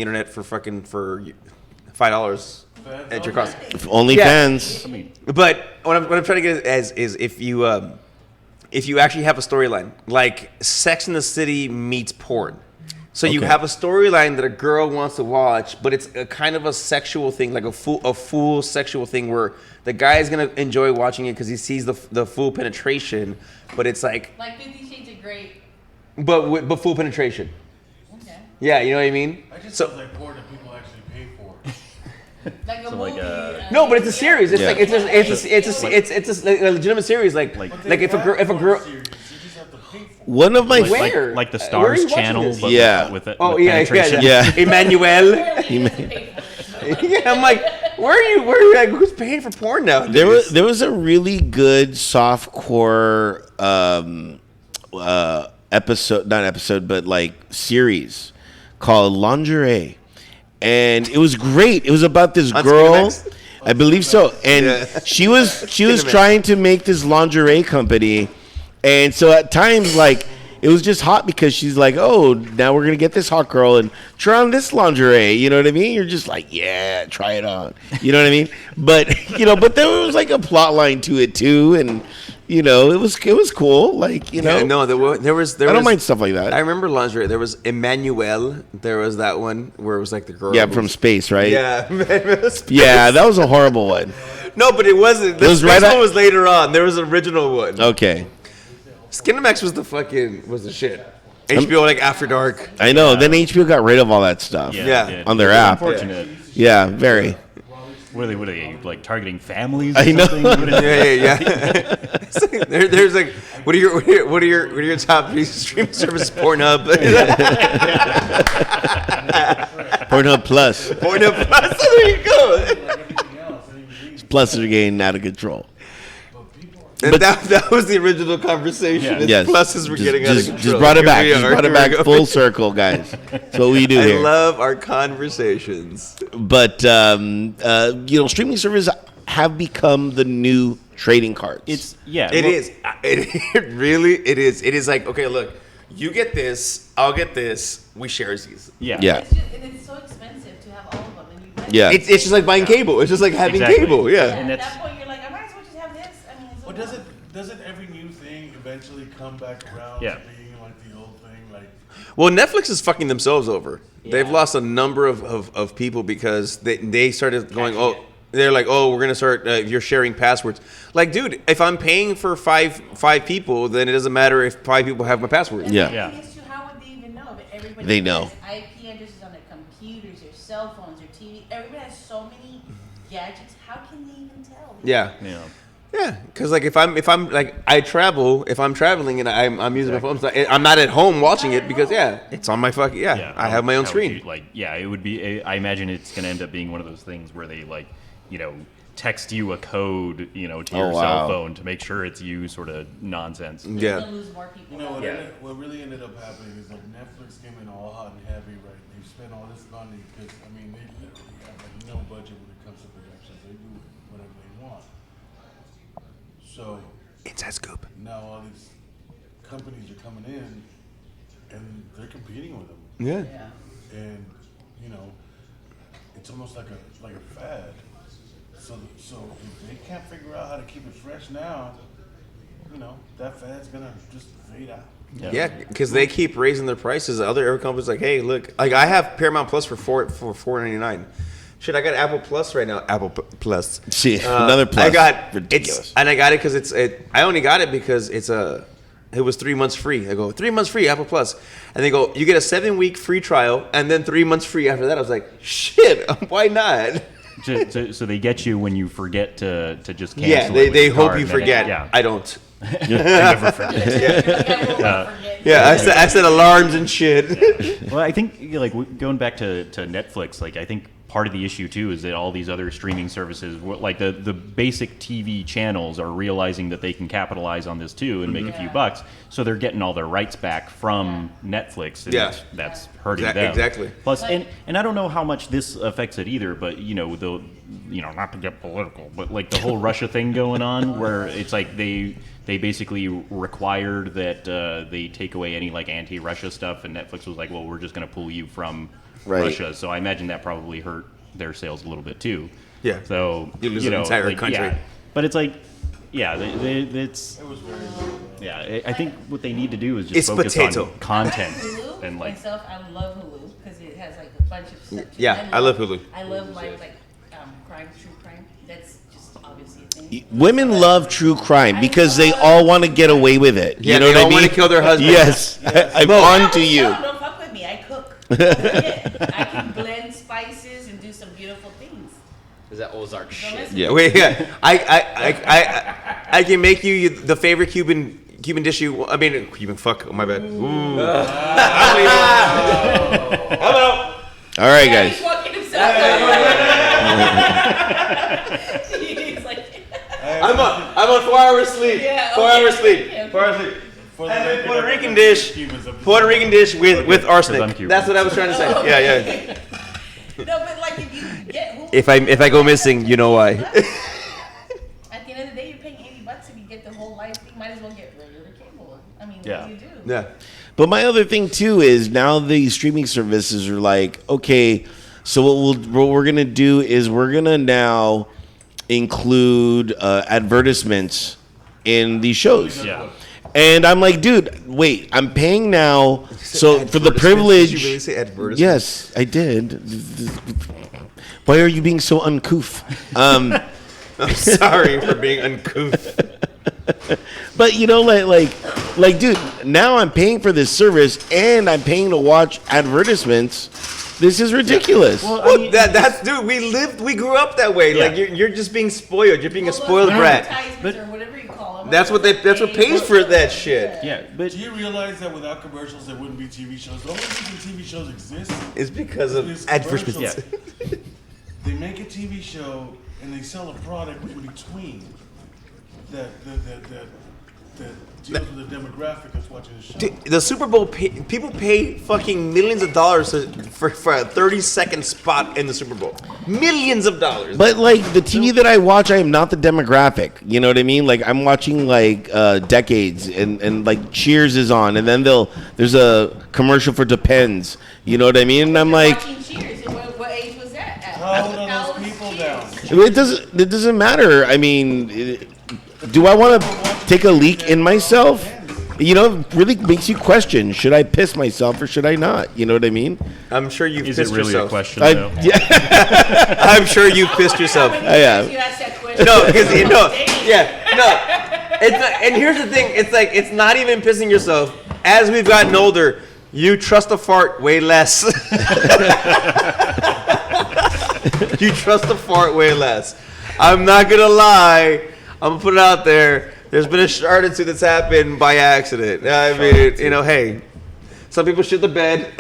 internet for $5 at your cost. OnlyFans. But what I'm trying to get at is if you actually have a storyline like Sex in the City meets porn. So you Okay. have a storyline that a girl wants to watch, but it's a kind of a sexual thing, like a full sexual thing where the guy is gonna enjoy watching it because he sees the full penetration, but it's like, 50 Shades of Grey. but full penetration. Okay. Yeah, you know what I mean? I just So sounds like porn that people actually pay for. Like a So, like, movie. no, but it's a series. It's Yeah. like it's a legitimate series. Like if a girl. Series, you just have to pay for it. One of my Where? Like the Where are you Stars watching channel, this? but Yeah. with it. Oh with penetration. Yeah. Emmanuel. Yeah. Yeah, I'm like, where are you like, who's paying for porn now? There was a really good softcore not episode, but like series called Lingerie, and it was great. It was about this On girl, Skinemax? I believe so, and Yeah. she was Skinemax. trying to make this lingerie company, and so at times like. It was just hot because she's like, oh, now we're gonna get this hot girl and try on this lingerie. You know what I mean? You're just like, yeah, try it on. You know what I mean? But but there was like a plot line to it too, and it was cool. Like Yeah, no, there was. I don't mind stuff like that. I remember lingerie. There was Emmanuel. There was that one where it was like the girl. Yeah, who from was- space, right? Yeah, Yeah, that was a horrible one. No, but it wasn't. This was right one at- was later on. There was an original one. Okay. Skinemax was the shit. HBO like After Dark. I know. Then HBO got rid of all that stuff. Yeah. it did. On their It was app. Unfortunate. Yeah, very. What are they like targeting families? Or I know. something? What is- Yeah. It's like, there's like, what are your top three streaming services? Pornhub. Pornhub Plus. Pornhub Plus. There you go. Like everything else, anything. Plus are getting out of control. And that was the original conversation. Yeah. It's Yes. Pluses were getting out of control. Just brought it Here back. we Just are. brought it Here back we go. full circle, guys. That's what we do I here. love our conversations. But streaming services have become the new trading cards. It's yeah. It well, is. It really. It is. It is like, okay, look, you get this, I'll get this. We share these. Yeah. Yeah. And it's so expensive to have all of them. And you Yeah. It's just like buying cable. It's just like having Exactly. cable. Yeah. And at that's- that point, you're like, I might as well just have this. I mean, it's Well, doesn't every new thing eventually come back around Yeah. to being like the old thing? Like, Well, Netflix is fucking themselves over. They've Yeah. lost a number of people because they started going, oh, they're like, oh, we're gonna start. You're sharing passwords. Like, dude, if I'm paying for five people, then it doesn't matter if 5 people have my password. Yeah. The thing is, too, how would they even know? But everybody They know. has IP addresses on their computers, their cell phones, their TV. Everybody has so many gadgets. How can they even tell? Yeah. Yeah. Yeah, because like if I'm like I travel, if I'm traveling and I'm using my phone, I'm not at home watching it because it's on my fucking I have my own How would screen. you- it would be. I imagine it's going to end up being one of those things where they text you a code, to your Oh, wow. cell phone to make sure it's you, sort of nonsense. They're Yeah. gonna lose more people. you know, Yeah. what really ended up happening is like Netflix came in all hot and heavy, right? They've spent all this money because they literally have like no budget when it comes to productions. They do whatever they want. So Inside scoop. now all these companies are coming in and they're competing with them. Yeah. Yeah. And it's almost like a fad. So if they can't figure out how to keep it fresh now, that fad's gonna just fade out. Yeah, because they keep raising their prices. Other air companies like, hey, look, like I have Paramount Plus for $4.99. Shit, I got Apple Plus right now. Apple Plus. See, another plus. I got ridiculous. and I got it because I only got it because it was 3 months free. I go 3 months free Apple Plus, and they go you get a 7-week free trial and then 3 months free after that. I was like, shit, why not? So they get you when you forget to just cancel. Yeah, it they with your hope card, you and then forget. Yeah, I don't. I never forget. Yeah, I set alarms and shit. Well, I think going back to Netflix, I think part of the issue too is that all these other streaming services, like the basic TV channels, are realizing that they can capitalize on this too and make a few bucks. So they're getting all their rights back from Netflix, and Yeah. that's hurting Exac- them. exactly. Plus, and I don't know how much this affects it either, but not to get political, but like the whole Russia thing going on, where it's like they basically required that they take away any anti-Russia stuff, and Netflix was like, well, we're just going to pull you from Right. Russia. So I imagine that probably hurt their sales a little bit too. Yeah. So You lose an entire country. Yeah. But it's it's It was very I think what they need to do is just It's focus potato. on content. Hulu? and like myself, I love Hulu because it has like a bunch of stuff. Yeah, I love Hulu. I love like crime, true crime. That's just obviously a thing. Women love true crime because they all want to get away with it. Yeah, You know they what I all mean? want to kill their husband. Yes, I'm on to you. Don't fuck with me. I cook. I can blend spices and do some beautiful things. Is that Ozark shit? Yeah. Wait, yeah. I can make you the favorite Cuban dish you. I mean, Cuban. Fuck. Oh, my bad. Ooh. Hello. All right, Yeah, guys. he's walking himself. He's like, I'm on 4 hours sleep. Yeah, 4 okay. hours sleep. Yeah. 4 hours sleep. For the And then record, Puerto I'm Rican not dish. Cubans, I'm just- Puerto Rican dish with I'm arsenic. Cuban. That's what I was trying to say. Yeah, yeah. no, but like if you get Hulu, If I go missing, you know why. at the end of the day, you're paying $80 if you get the whole live thing. Might as well get regular cable. I mean, Yeah. what do you do? Yeah. But my other thing too is now the streaming services are like, okay, so what we're gonna do is we're gonna now include advertisements in these shows. yeah. And I'm like, dude, wait, I'm paying now. So for the Advertisements? privilege, Did you really say advertisements? yes, I did. Why are you being so uncouth? I'm sorry for being uncouth. But you know, like, dude, now I'm paying for this service and I'm paying to watch advertisements. This is ridiculous. Well, that's dude. We grew up that way. Yeah. Like you're just being spoiled. You're being a Well, spoiled those brat. advertisements or whatever you call them. That's what pays for that shit. Yeah, but Do you realize that without commercials, there wouldn't be TV shows? The only reason TV shows exist It's because of is advertisements. commercials. They make a TV show and they sell a product in between that deals with the demographic that's watching the show. Dude, the Super Bowl, people pay fucking millions of dollars for a 30-second spot in the Super Bowl. Millions of dollars. But like the TV that I watch, I am not the demographic. You know what I mean? Like I'm watching like Decades and like Cheers is on, and then there's a commercial for Depends. You know what I mean? And I'm like, Watching Cheers. And what age was that at? How old are How those old was people Cheers? now? it doesn't matter. I mean, do I want to take a leak in myself? You know, it really makes you question: should I piss myself or should I not? You know what I mean? I'm sure you've is pissed it really yourself. a question I, though? yeah. I'm sure you've pissed yourself. How many Yeah. times you asked that question? No, because and here's the thing. It's like it's not even pissing yourself. As we've gotten older, you trust a fart way less. You trust a fart way less. I'm not gonna lie. I'm gonna put it out there. There's been a shard or two that's happened by accident. I mean, you know, hey, some people shit the bed.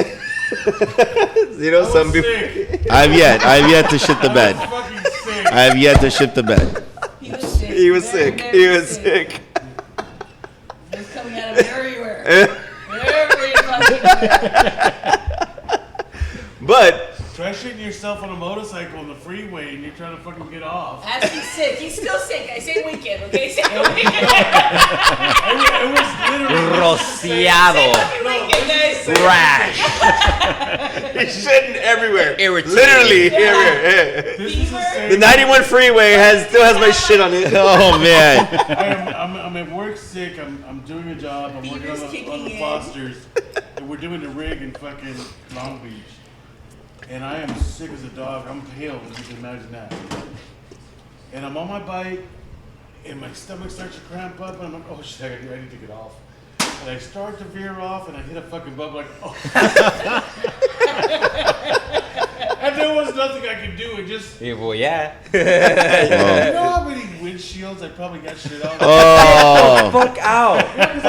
You know, some people. I've yet to shit the bed. Fucking sick. I have yet to shit the bed. He was sick. He was Very, sick. very He was sick. It was coming out of everywhere. Every fucking But Try shitting yourself on a motorcycle on the freeway and you're trying to fucking get off. As he's sick. He's still sick. I say weekend, okay? Same weekend. It was literally Rociado. Weekend, guys. Rash. he's shitting everywhere. Irritating. Literally everywhere. This is the The same. 91 freeway still has my shit on it. Oh man. I'm at work sick. I'm doing a job. I'm working Fever's on kicking the in. Fosters, and we're doing the rig in fucking Long Beach. And I am sick as a dog. I'm pale, if you can imagine that. And I'm on my bike, and my stomach starts to cramp up, and I'm like, oh shit, I need to get off. And I start to veer off, and I hit a fucking bump, like, oh. And there was nothing I could do. It just, Yeah, well, yeah. you know how many windshields I probably got shit on? Oh. Fuck out. I'm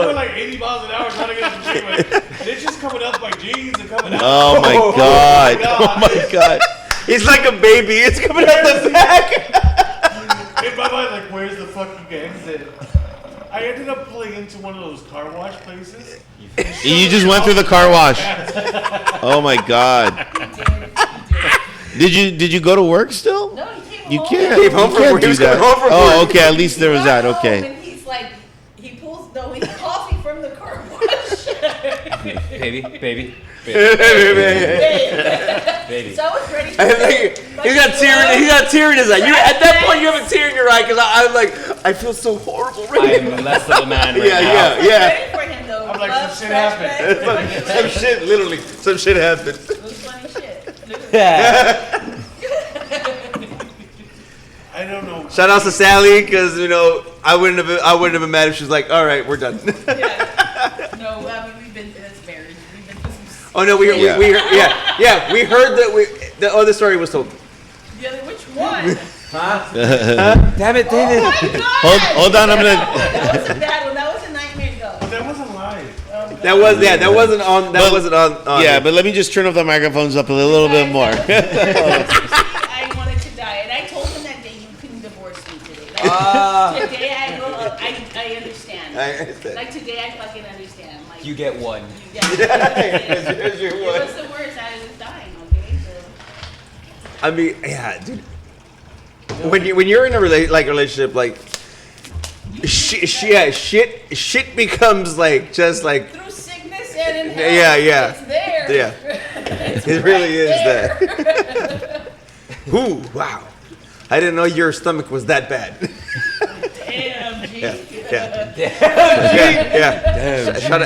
going like 80 miles an hour trying to get off the freeway. And it's just coming up my jeans and coming out. Oh my god. Oh my god. He's like a baby. It's coming out the back. In my mind, like, where's the fucking exit? I ended up pulling into one of those car wash places. You just went through the car wash. Oh my god. He did. Did you go to work still? No, he came You home. can't. Came home you from can't work. He do was that. coming home from Oh, work. okay. At least there was that. Got home Okay. And he's like, he calls me from the car wash. Baby. Babe. Baby. So I was ready to I think he got tear in his eye. You at that point you have a tear in your eye because I'm like I feel so horrible right now. I'm less of a man right Yeah, now. yeah, yeah. ready for him though. I'm I'm like, Love some shit trash happened. bags. Some shit, literally, some shit happened. It was funny shit. Literally. Yeah. I don't know. Shout out to Sally, because I wouldn't have been mad if she was like, all right, we're done. Yeah. No, I mean, we've been through this marriage. We've been through some. Oh no, we heard that the other story was told. The other, which one? Damn it, David. Oh my God! Hold on, I'm gonna. That was a bad one. That was a nightmare though. But that wasn't live. Oh, God. That wasn't on. That But- wasn't on. Yeah, but let me just turn up the microphones up a little bit more. I wanted to die, and I told him that day you couldn't divorce me today. Like, today I will. I understand. I understand. Like today I fucking understand. Like You get one. You get it. Here's your It one. was the worst. I was dying. Okay, so. I mean, yeah, dude. When you're in a relationship, like shit becomes like just like Through sickness and in health, Yeah. it's there. Yeah. It's it really is there. that. Ooh, wow! I didn't know your stomach was that bad. Damn, G. Yeah.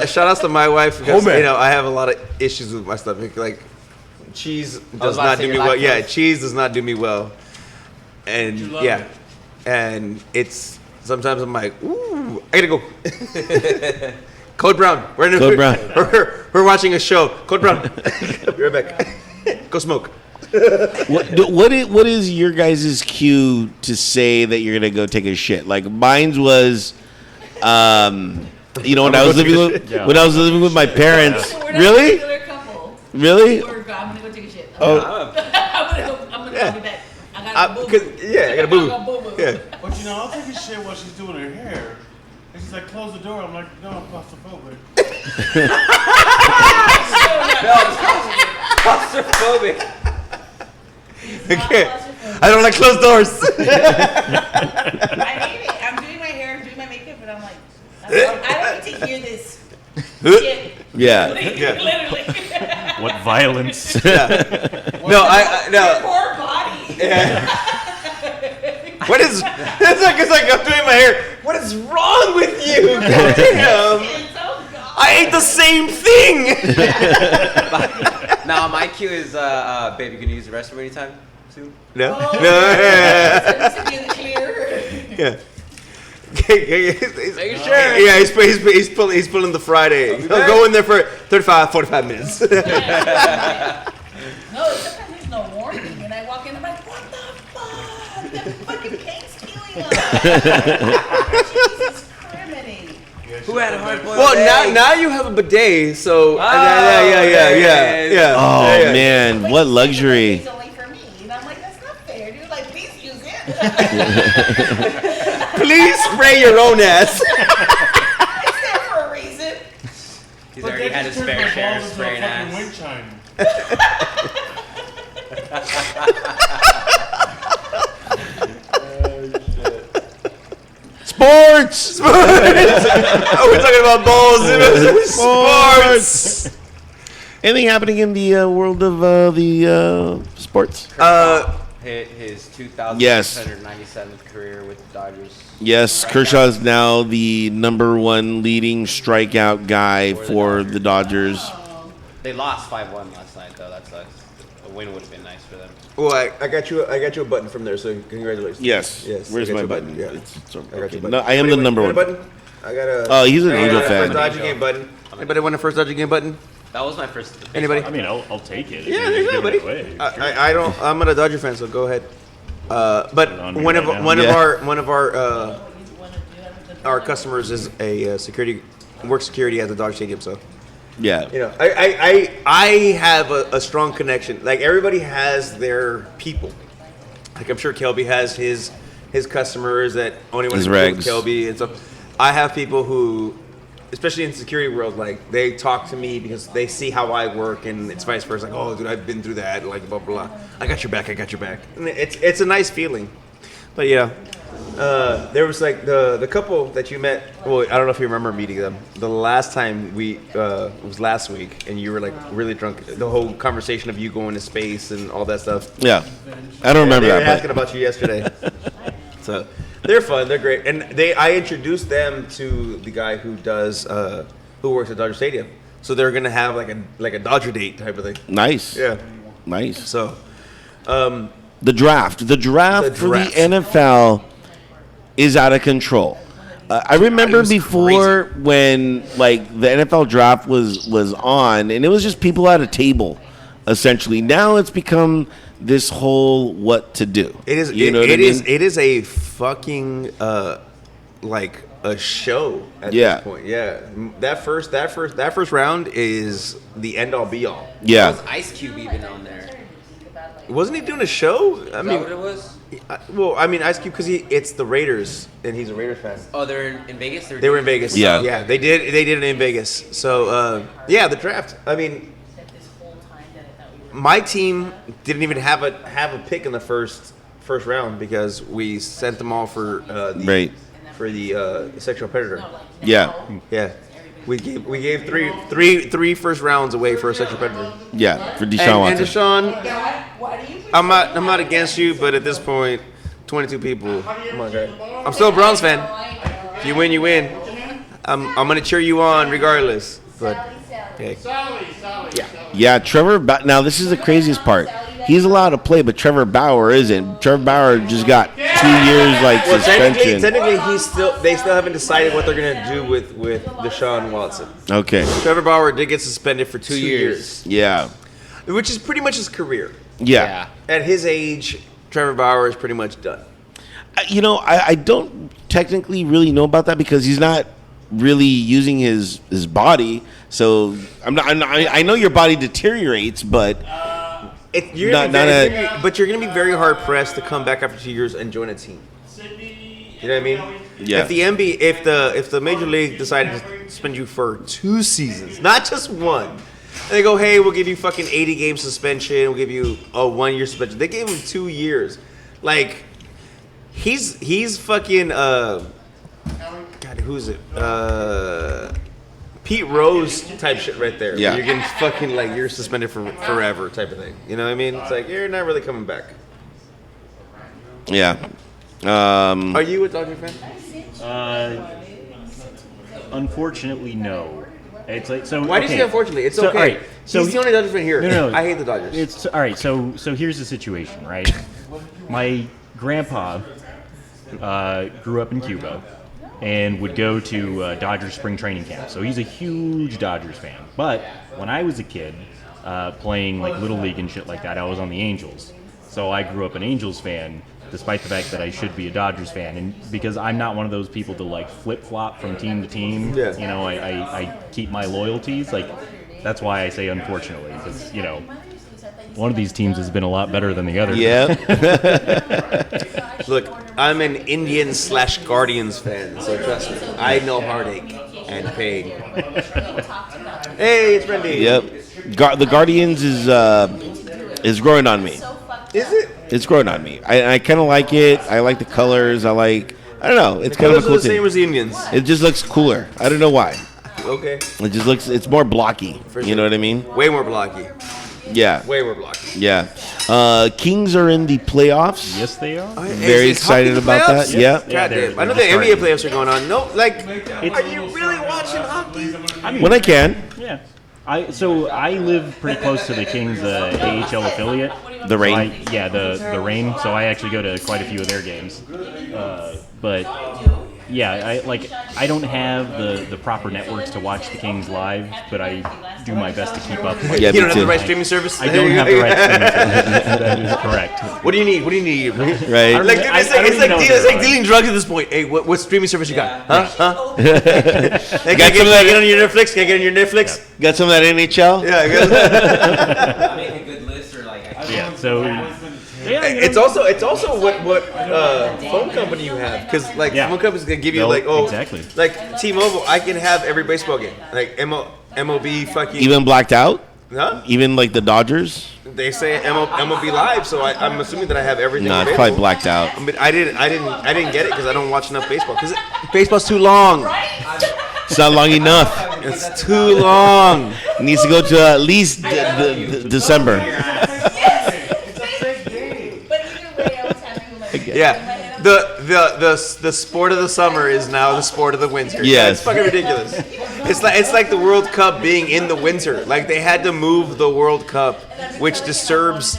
Shout outs to my wife because I have a lot of issues with my stomach. Like cheese does about to not say do me your well. lactose. Yeah, cheese does not do me well. And You love yeah, it. and it's sometimes I'm like, ooh, I gotta go. Code Brown. Code Brown. We're watching a show. Code Brown. Be right back. Go smoke. What is your guys' cue to say that you're gonna go take a shit? Like mine's was, when I was living with my parents. We're not a Really? regular couple. Really? I'm gonna go take a shit. Oh. I'm gonna be back. I gotta go boo. I gotta boo. boo. Yeah. But I'll take a shit while she's doing her hair. And she's like, close the door. I'm like, no, I'm claustrophobic. Claustrophobic. Okay. I don't like closed doors. I hate it. I'm doing my hair, I'm doing my makeup, and I'm like, I don't need to hear this shit. Yeah. Literally. What violence? No, no. Poor body. What is? It's like I'm doing my hair. What is wrong with you? Goddamn. It's so gone. I ate the same thing. Now my cue is, babe, you gonna use the restroom anytime soon? No. Oh, No. Yeah. It's to be in the clear. Yeah. Making sure. Yeah, he's pulling the Friday. He'll go in there for 35, 45 minutes. No, sometimes there's no warning. When I walk in, I'm like, what the fuck? The fucking paint's killing us. Jesus criminy. Who had a hard boiled Well, now you have a bidet, so yeah. Oh Yeah. man, Wait, what luxury! It's only for me. And I'm like, that's not fair, dude. Like, please use it. Please spray your own ass. It's there for a reason. He's But already that had his just turned fair my share of balls into a spraying fucking ass. wind chime. Sports. Oh, we're talking about balls. Sports. Anything happening in the world of the sports? Hit his Yes. 2,697th career with the Dodgers. Yes, Kershaw's now the #1 leading strikeout guy for the Dodgers. They lost 5-1 last night, though. That sucks. A win would have been nice for them. Well, I got you a button from there, so congratulations. Yes. Yes. Where's I got my you a button? Yeah. It's I got okay. you a button. No, I am the Anybody number want one. a button? I got a. Oh, he's an Angel First fan. Dodger game button. Anybody want a first Dodger game button? That was my first. Anybody? I mean, I'll take it. Yeah, there you go, buddy. I don't. I'm not a Dodger fan, so go ahead. But on me one of right now. one of Yeah. our customers is a security work security at the Dodger Stadium, so Yeah. I have a strong connection. Like everybody has their people. Like I'm sure Kelby has his customers that only want His to deal with regs. Kelby and stuff. I have people who, especially in the security world, like they talk to me because they see how I work, and it's vice versa. Like, oh, dude, I've been through that. Like, blah blah. Blah. I got your back. I got your back. And it's a nice feeling. But yeah, there was like the couple that you met. Well, I don't know if you remember meeting them. The last time it was last week, and you were like really drunk. The whole conversation of you going to space and all that stuff. Yeah. I don't remember They were that. asking about you yesterday. So they're fun. They're great. And I introduced them to the guy who does who works at Dodger Stadium. So they're gonna have like a Dodger date type of thing. Nice. Yeah. Nice. So, The draft for the draft. NFL is out of control. I remember was before when like the NFL draft was on, and it was just people at a table, essentially. Now it's become this whole what to do. it is. You It, know what I it mean? is. It is a fucking like a show at Yeah. this point. Yeah. That first round is the end all be all. Yeah. Was Ice Cube even on there? Wasn't he doing a show? I Is that mean, what it was? Ice Cube because it's the Raiders and he's a Raiders fan. Oh, they're in Vegas. They were in Vegas. Yeah. Yeah. They did it in Vegas. So the draft. I mean, my team didn't even have a pick in the first round because we sent them all for Right. for the sexual predator. Yeah. Yeah. We gave three first rounds away for a sexual predator. Yeah. For Deshaun And Watson. Deshaun, I'm not against you, but at this point, 22 people. Come on, guys. I'm still a Browns fan. If you win, you win. I'm gonna cheer you on regardless. But okay. Yeah, now this is the craziest part. He's allowed to play, but Trevor Bauer isn't. Trevor Bauer just got 2 years like Well, suspension. technically, they still haven't decided what they're gonna do with Deshaun Watson. Okay. Trevor Bauer did get suspended for 2 years, Yeah. which is pretty much his career. Yeah. At his age, Trevor Bauer is pretty much done. You know, I don't technically really know about that because he's not really using his body. So I know your body deteriorates, but You're Not- gonna not be very, but you're going to be very hard pressed to come back after 2 years and join a team. You know what I mean? Yeah. If the major league decided to suspend you for 2 seasons, not just one, and they go, hey, we'll give you fucking 80 game suspension, we'll give you a 1 year suspension. They gave him 2 years. Like, he's fucking God, who's it? Pete Rose type shit right there. Yeah. You're getting fucking like you're suspended for forever type of thing. You know what I mean? It's like you're not really coming back. yeah. Are you a Dodger fan? Unfortunately, no. It's like so. Why do you okay. say unfortunately? It's So, okay. all right, so He's the only Dodger fan here. No. I hate the Dodgers. It's all right. So here's the situation, right? My grandpa grew up in Cuba and would go to Dodgers spring training camp. So he's a huge Dodgers fan. But when I was a kid, playing like Little League and shit like that, I was on the Angels. So I grew up an Angels fan, despite the fact that I should be a Dodgers fan. And because I'm not one of those people to like flip-flop from team to team, Yeah. you know, I keep my loyalties. Like, that's why I say unfortunately, because, you know, one of these teams has been a lot better than the other. Yeah. Look, I'm an Indians/Guardians fan, so trust me, I know heartache and pain. Hey, it's Randy. Yep. The Guardians is growing on me. Is it? It's growing on me. I kind of like it. I like the colors. I don't know. It's kind of a Colors are cool the same thing. as the Indians. It just looks cooler. I don't know why. Okay. It just looks. It's more blocky. For You sure. know what I mean? Way more blocky. Yeah. Way more blocky. Yeah. Kings are in the playoffs. Yes, they are. Very excited about that. Yeah. God Yeah, damn. I know they're the just NBA playoffs are going on. No, like, It's- are you really watching hockey? When I can. Yeah. I live pretty close to the Kings AHL affiliate. The Reign. The Reign. So I actually go to quite a few of their games. But yeah, I don't have the proper networks to watch the Kings live, but I do my best to keep up. Yeah, You me don't have too. the right streaming service? I don't have the right streaming service. That is correct. What do you need? What do you need? Right. Like, I it's don't like, even know it's like that. dealing drugs at this point. Hey, what streaming service you got? Huh? Hey, Got can I some of get that- on your Netflix? Can I get on your Netflix? Got some of that NHL? Yeah. I guess. Make a good list or like. Yeah. So yeah, you It's know, also what phone company you have, because like Yeah. phone companies can give you They'll- like exactly. like T-Mobile. I can have every baseball game like MLB fucking Even blacked out? huh? Even like the Dodgers? They say MLB live, so I'm assuming that I have everything. No, it's available. probably blacked out. I mean, I didn't get it because I don't watch enough baseball. Because baseball's too long. It's not long enough. It's too long. It needs to go to at least December. But either way, I was happy with my Yeah. The sport of the summer is now the sport of the winter. Yes. It's fucking ridiculous. It's like the World Cup being in the winter. Like they had to move the World Cup, which disturbs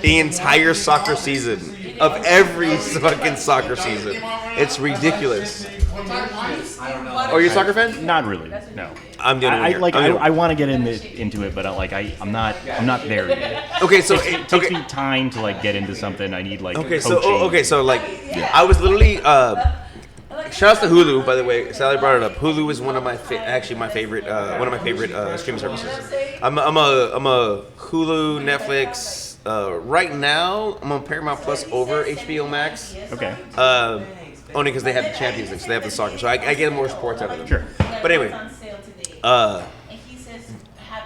the entire soccer season of every fucking soccer season. It's ridiculous. Oh, you're a soccer fan? Not really. No. I'm the only one here. I want to get into it, but I'm not there yet. Okay, so It takes me time to like get into something. I need like Okay, so like I was literally shout out to Hulu, by the way. Sally brought it up. Hulu is one of my my favorite streaming services. I'm a Hulu, Netflix. Right now, I'm on Paramount Plus over HBO Max. Okay. Only because they have the Champions League, so they have the soccer. So I get more sports out of them. Sure. But anyway,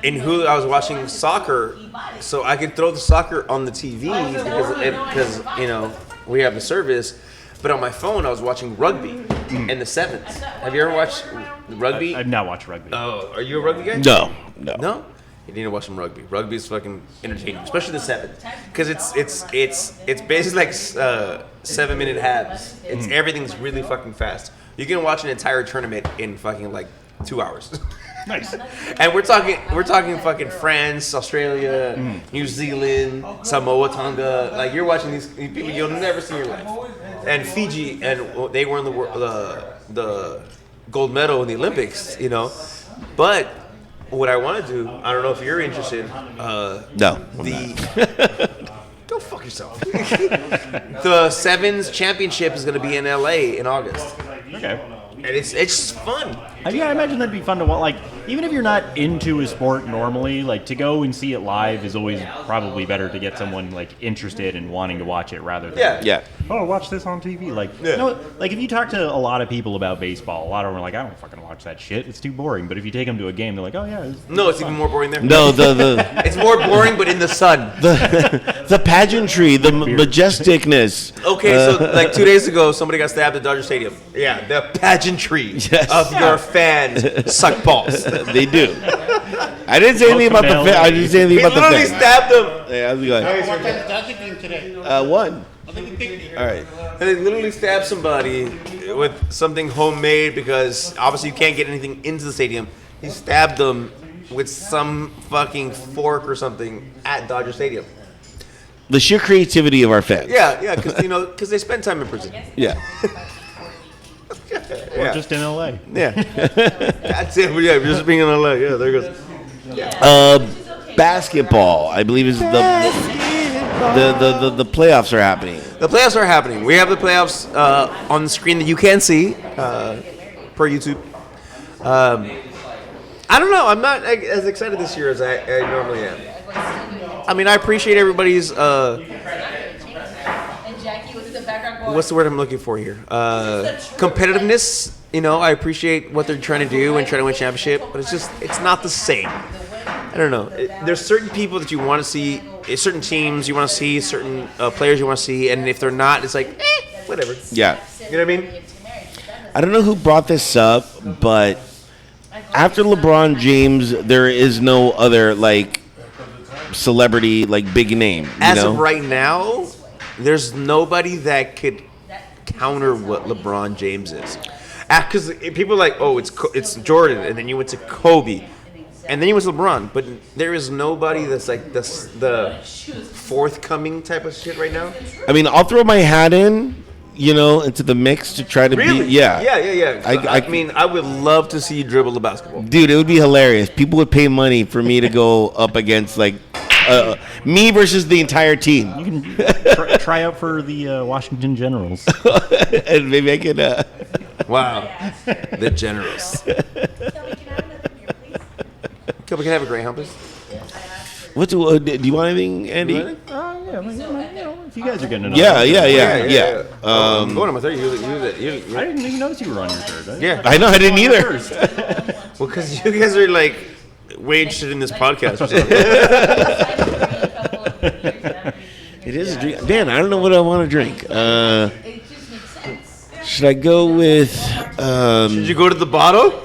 in Hulu, I was watching soccer, so I could throw the soccer on the TV because you know we have the service. But on my phone, I was watching rugby in the sevens. Have you ever watched rugby? I've not watched rugby. Oh, are you a rugby guy? No. No? You need to watch some rugby. Rugby is fucking entertaining, especially the sevens, because it's basically like 7-minute halves. It's everything's really fucking fast. You can watch an entire tournament in fucking like 2 hours. Nice. And we're talking fucking France, Australia, New Zealand, Samoa, Tonga. Like you're watching these people you'll never see in your life. And Fiji, and they won the gold medal in the Olympics, you know. But what I want to do, I don't know if you're interested. No. Go fuck yourself. The Sevens Championship is going to be in LA in August, Okay. and it's fun. Yeah, I imagine that'd be fun to watch. Like, even if you're not into a sport normally, like to go and see it live is always probably better to get someone like interested and wanting to watch it rather than Yeah. oh, watch this on TV. Like, Yeah. no, like if you talk to a lot of people about baseball, a lot of them are like, I don't fucking watch that shit. It's too boring. But if you take them to a game, they're like, oh yeah. No, it's even more boring there. No, the It's more boring, but in the sun. the pageantry, the majesticness. Okay, so like 2 days ago, somebody got stabbed at Dodger Stadium. Yeah, the pageantry Yes. of your fans suck balls. They do. I didn't say anything about the fan. I didn't say anything He about the literally fan. stabbed them. Yeah, how's it going? What time is Dodger game today? One. All right. And they literally stabbed somebody with something homemade because obviously you can't get anything into the stadium. He stabbed them with some fucking fork or something at Dodger Stadium. The sheer creativity of our fans. Yeah, because they spend time in prison. Yeah. Or just in LA. Yeah. That's it. Yeah, just being in LA. Yeah, there goes. Basketball, I believe, is the playoffs are happening. The playoffs are happening. We have the playoffs on the screen that you can see per YouTube. I don't know. I'm not as excited this year as I normally am. I mean, I appreciate everybody's. What's the word I'm looking for here? Competitiveness. You know, I appreciate what they're trying to do and trying to win championship, but it's not the same. I don't know. There's certain people that you want to see, certain teams you want to see, certain players you want to see, and if they're not, it's like, whatever. Yeah. You know what I mean? I don't know who brought this up, but after LeBron James, there is no other like celebrity like big name. As of right now, there's nobody that could counter what LeBron James is. Because people are like, oh, it's Jordan, and then you went to Kobe, and then you went to LeBron. But there is nobody that's like the forthcoming type of shit right now. I mean, I'll throw my hat in, into the mix to try to Really? be. Yeah. Yeah. I mean, I would love to see you dribble the basketball. Dude, it would be hilarious. People would pay money for me to go up against like me versus the entire team, You can try out for the Washington Generals. and maybe I could. Wow, the Generals. We can have a Greyhound, please. What do you want anything, Andy? Really? If you guys are getting it. Yeah. Going on my third. I didn't even notice you were on your third. Yeah. I know I didn't either. Well, because you guys are like way interested in this podcast. Or something. It is a drink. Dan, I don't know what I want to drink. Should I go with? Did you go to the bottle?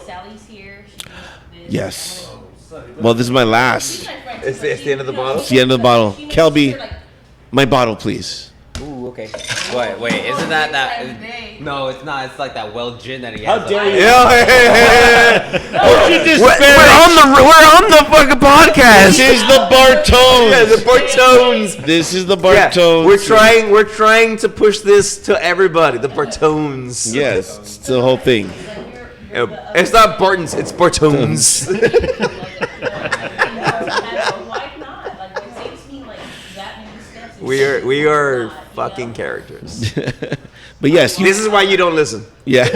Yes. Well, this is my last. It's the end of the bottle. It's the end of the bottle. Kelby, my bottle, please. Ooh, okay. Wait, isn't that Time of day. No, it's not. It's like that well gin that he How has. dare you? We're on the fucking podcast. This is the Bartones. Yeah, the Bartones. This is the Yeah, Bartones. we're trying to push this to everybody. The Bartones. Yes, it's the whole thing. It's not Bartons, it's Bartones. Why not? Like, it takes me like that many steps. we are fucking characters. But yes, This is why you don't listen. yeah.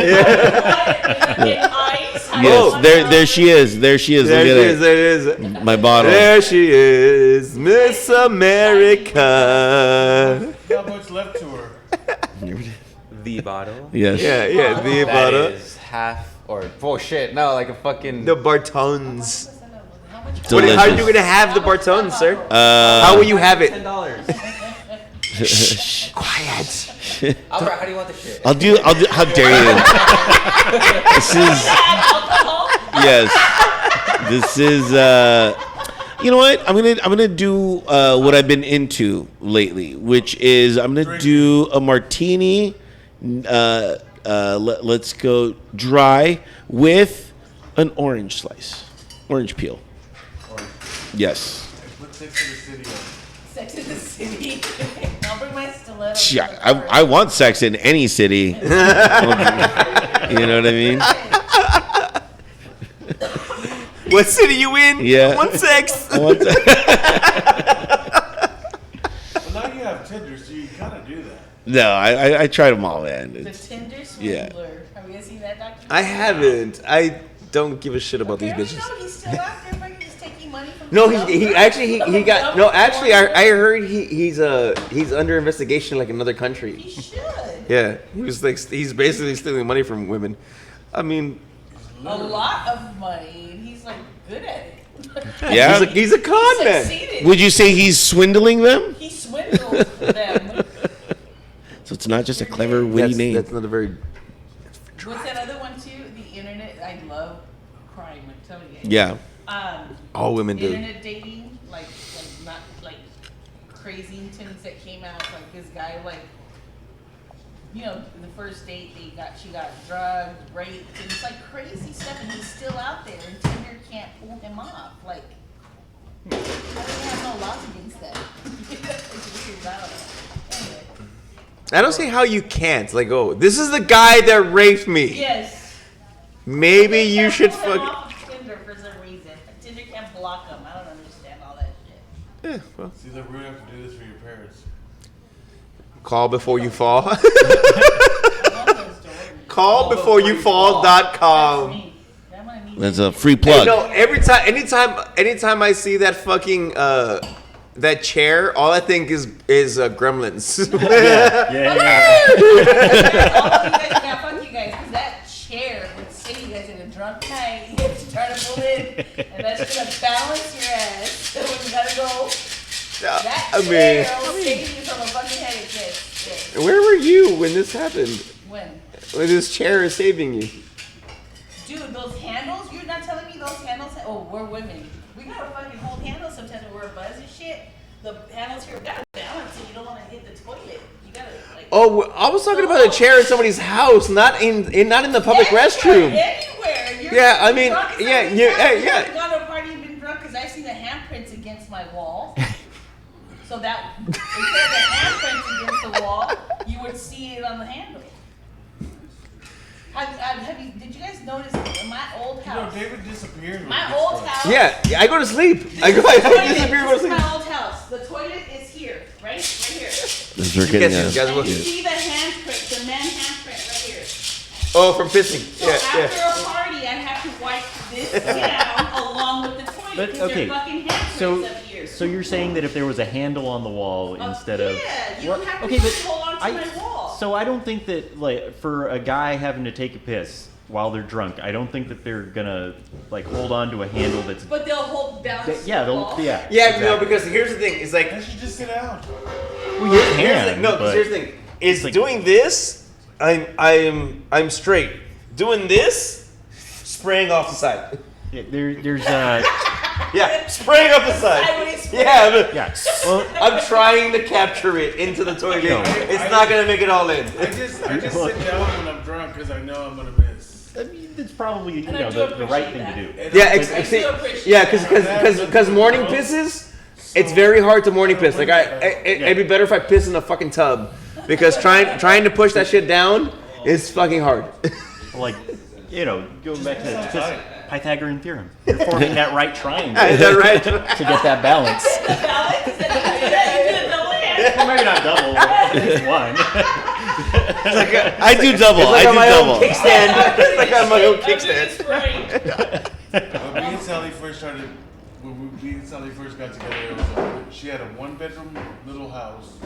Oh, There she is. There she is. There Look it at is. There it is. it. My bottle. There she is, Miss America. How much left to her? The bottle. Yes. Yeah, the That butter. is half or shit. No, like a fucking. The Bartones. How Delicious. are you gonna have the Bartones, sir? How will you have it? $10. Quiet. Albert, how do you want the shit? I'll do. How dare you? This is. Yes. This is. You know what? I'm gonna do what I've been into lately, which is I'm gonna do a martini. Let's go dry with an orange slice, orange peel. Yes. Put Sex in the City on. Sex in the City. I'll bring my stiletto. Yeah, I want sex in any city. You know what I mean? What city you in? Yeah. One sex. I want sex. Well, now you have Tinder, so you kind of do that. No, I tried them all, man. The It's- Tinder Yeah. Swindler. Have you guys seen that documentary? I haven't. I don't give a shit about these Apparently, bitches. no, he's still out there fucking just taking money from No, the he government. actually he got no. Actually, I heard he's under investigation like another country. He should. Yeah, he was like he's basically stealing money from women. I mean, A lot of money, and he's like good at it. Yeah. he's a con He man. succeeded. Would you say he's swindling them? He swindled them. So it's not just a clever, witty name. That's not a very. What's that other one too? The internet. I love crime. I'm telling you. Yeah. All women do. Internet dating, like not like Crazingtons that came out. Like this guy, like the first date she got drugged, raped, and it's like crazy stuff, and he's still out there, and Tinder can't pull him off. Like, how do they have no laws against that? It's weird, I don't know. Anyway, I don't see how you can't. Like, oh, this is the guy that raped me. yes. Maybe They you can't should pull him fuck. off of Tinder for some reason. Tinder can't block him. I don't understand all that shit. Yeah, well, See, look, we're going to have to do this for your parents. call before you fall. I love those stories. CallbeforeyouFall.com. Me. I'm gonna need That's you. a free You plug. know, anytime I see that fucking that chair, all I think is Gremlins. Yeah. All of you guys, now fuck you guys, because that chair would save you guys in a drunk night. You have to try to pull in, and that's gonna balance your ass. So when you gotta go, that I chair mean, will save you from a fucking headache. Yes. where were you when this happened? When? When this chair is saving you? Dude, those handles, you're not telling me those handles, oh, we're women. We gotta fucking hold handles sometimes when we're a buzz and shit. The handles here gotta balance so you don't wanna hit the toilet. You gotta, like. Oh, I was talking about a chair in somebody's house, not in the public restroom. Anywhere. You're Yeah, I mean, drunk at yeah, somebody's you- house. yeah, You yeah. haven't gone to a party and been drunk because I've seen the handprints against my wall. So that instead of the handprints against the wall, you would see it on the handle. Did you guys notice in my old You know, house? David disappeared. when he My gets old drunk. house. Yeah, I go to sleep. I This disappear, go to is sleep. my old house. The toilet is here, right here. This is we're You getting guys- you guys And will- you see the handprint, the man handprint right here. Oh, from pissing. So Yeah, after yeah. a party, I have to wipe this down along with the toilet But, because okay, they're fucking handprints So, up here. so you're saying that if there was a handle on the wall instead of Yeah, you What- don't have to okay, fucking but hold on to I, my wall. so I don't think that like for a guy having to take a piss while they're drunk, I don't think that they're gonna like hold on to a handle that's But they'll hold balance. yeah the they'll wall. yeah Yeah, exactly. no, because here's the thing. It's like Why don't you just sit down? Well, you here's the can, thing. No, but- because here's the thing. Is like- doing this, I'm straight. Doing this, spraying off the side. Yeah, there's Yeah, spraying up the side. Sideways spray. Yeah, but Yeah. Well, I'm trying to capture it into the toilet. It's not gonna make it all in. I just sit down when I'm drunk because I know I'm gonna miss. I mean, it's probably And I do the right thing appreciate to do. Yeah, I do appreciate yeah, that. because morning pisses, it's very hard to morning piss. Like it'd be better if I piss in a fucking tub, because trying to push that shit down is fucking hard. Like, going back to the Pythagorean theorem. You're forming that right triangle Is that right? To get that balance. The balance, you do a double hand. Well, maybe not double, but it's one. I do double. It's like I on do my double. own kickstand. It's like on my own I'm doing kickstand. spray. When me and Sally first started, when me and Sally first got together, she had a 1-bedroom little house.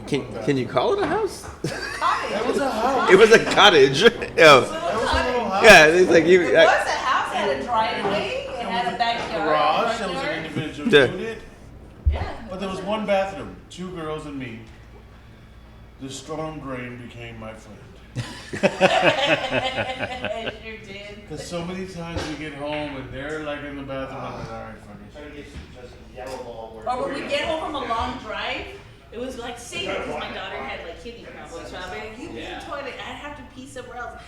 Can you call it a house? That was a house. It was a cottage. Little cottage. Yeah, it's like you. It was a house, it had a driveway, it had a backyard. Garage. That front was yard. an individual Yeah. unit. Yeah. But there was one bathroom, 2 girls and me. The storm drain became my friend. I sure did. Because so many times we get home and they're like in the bathroom. I'm like, all right, fuck it. Or when we get home from a long drive, it was like singing because my daughter had like kidney problems. So I'd be like, you pee in the toilet, I'd have to pee somewhere else.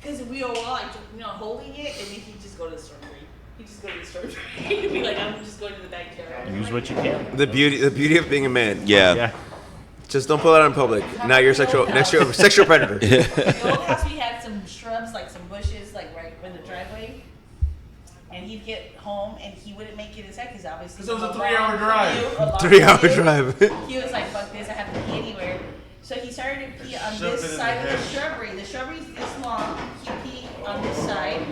Because we were all like, holding it, and then he'd just go to the storm drain. He'd just go to the storm drain. He'd be like, I'm just going to the backyard. Use what you can. The beauty of being a man. Yeah. Just don't pull it out in public. Now you're a sexual predator. In the old house, we had some shrubs, like some bushes, like right in the driveway. And he'd get home, and he wouldn't make it inside because obviously. 'Cause it was a long 3-hour drive. long 3-hour commute. drive. He was like, fuck this, I have to pee anywhere. So he started to pee on Shoved it this in side the of the shrubbery. The shrubbery's this long. He peed on this side.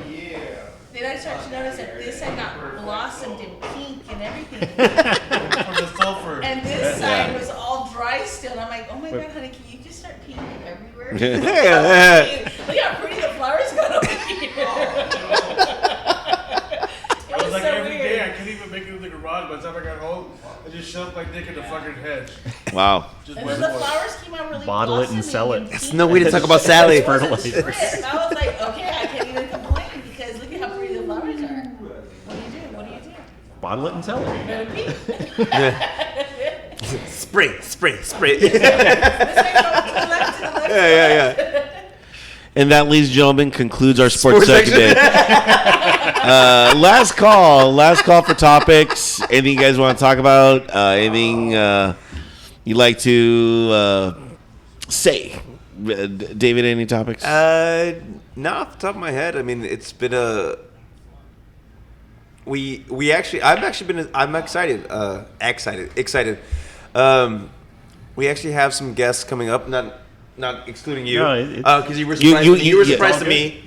Then I started to notice that this side got blossomed in pink and everything. From the sulfur. And this side was all dry still. And I'm like, oh my god, honey, can you just start peeing everywhere? Yeah. Look how pretty the flowers got over here. It I was like, so every weird. day I couldn't even make it to the garage. By the time I got home, I just shoved my dick in the fucking hedge. Wow. Just And went then the for it. flowers came out really Bottle it and blossoming sell it. and That's pink. no way to talk about Sally. It wasn't Fertilizer. script. I was like, okay, I can't even complain because look at how pretty the flowers are. What do you do? What do you do? Bottle it and sell it. Let it pee. Spray. This way goes to the left, to the left. Yeah. And that, ladies and gentlemen, concludes our sports Sports segment. Last call for topics. Anything you guys want to talk about? Anything you'd like to say? David, any topics? Not off the top of my head. I mean, it's been a. I'm excited. Excited. We actually have some guests coming up. Not excluding you, No, it's- because you were surprised. You were yeah. surprised to me.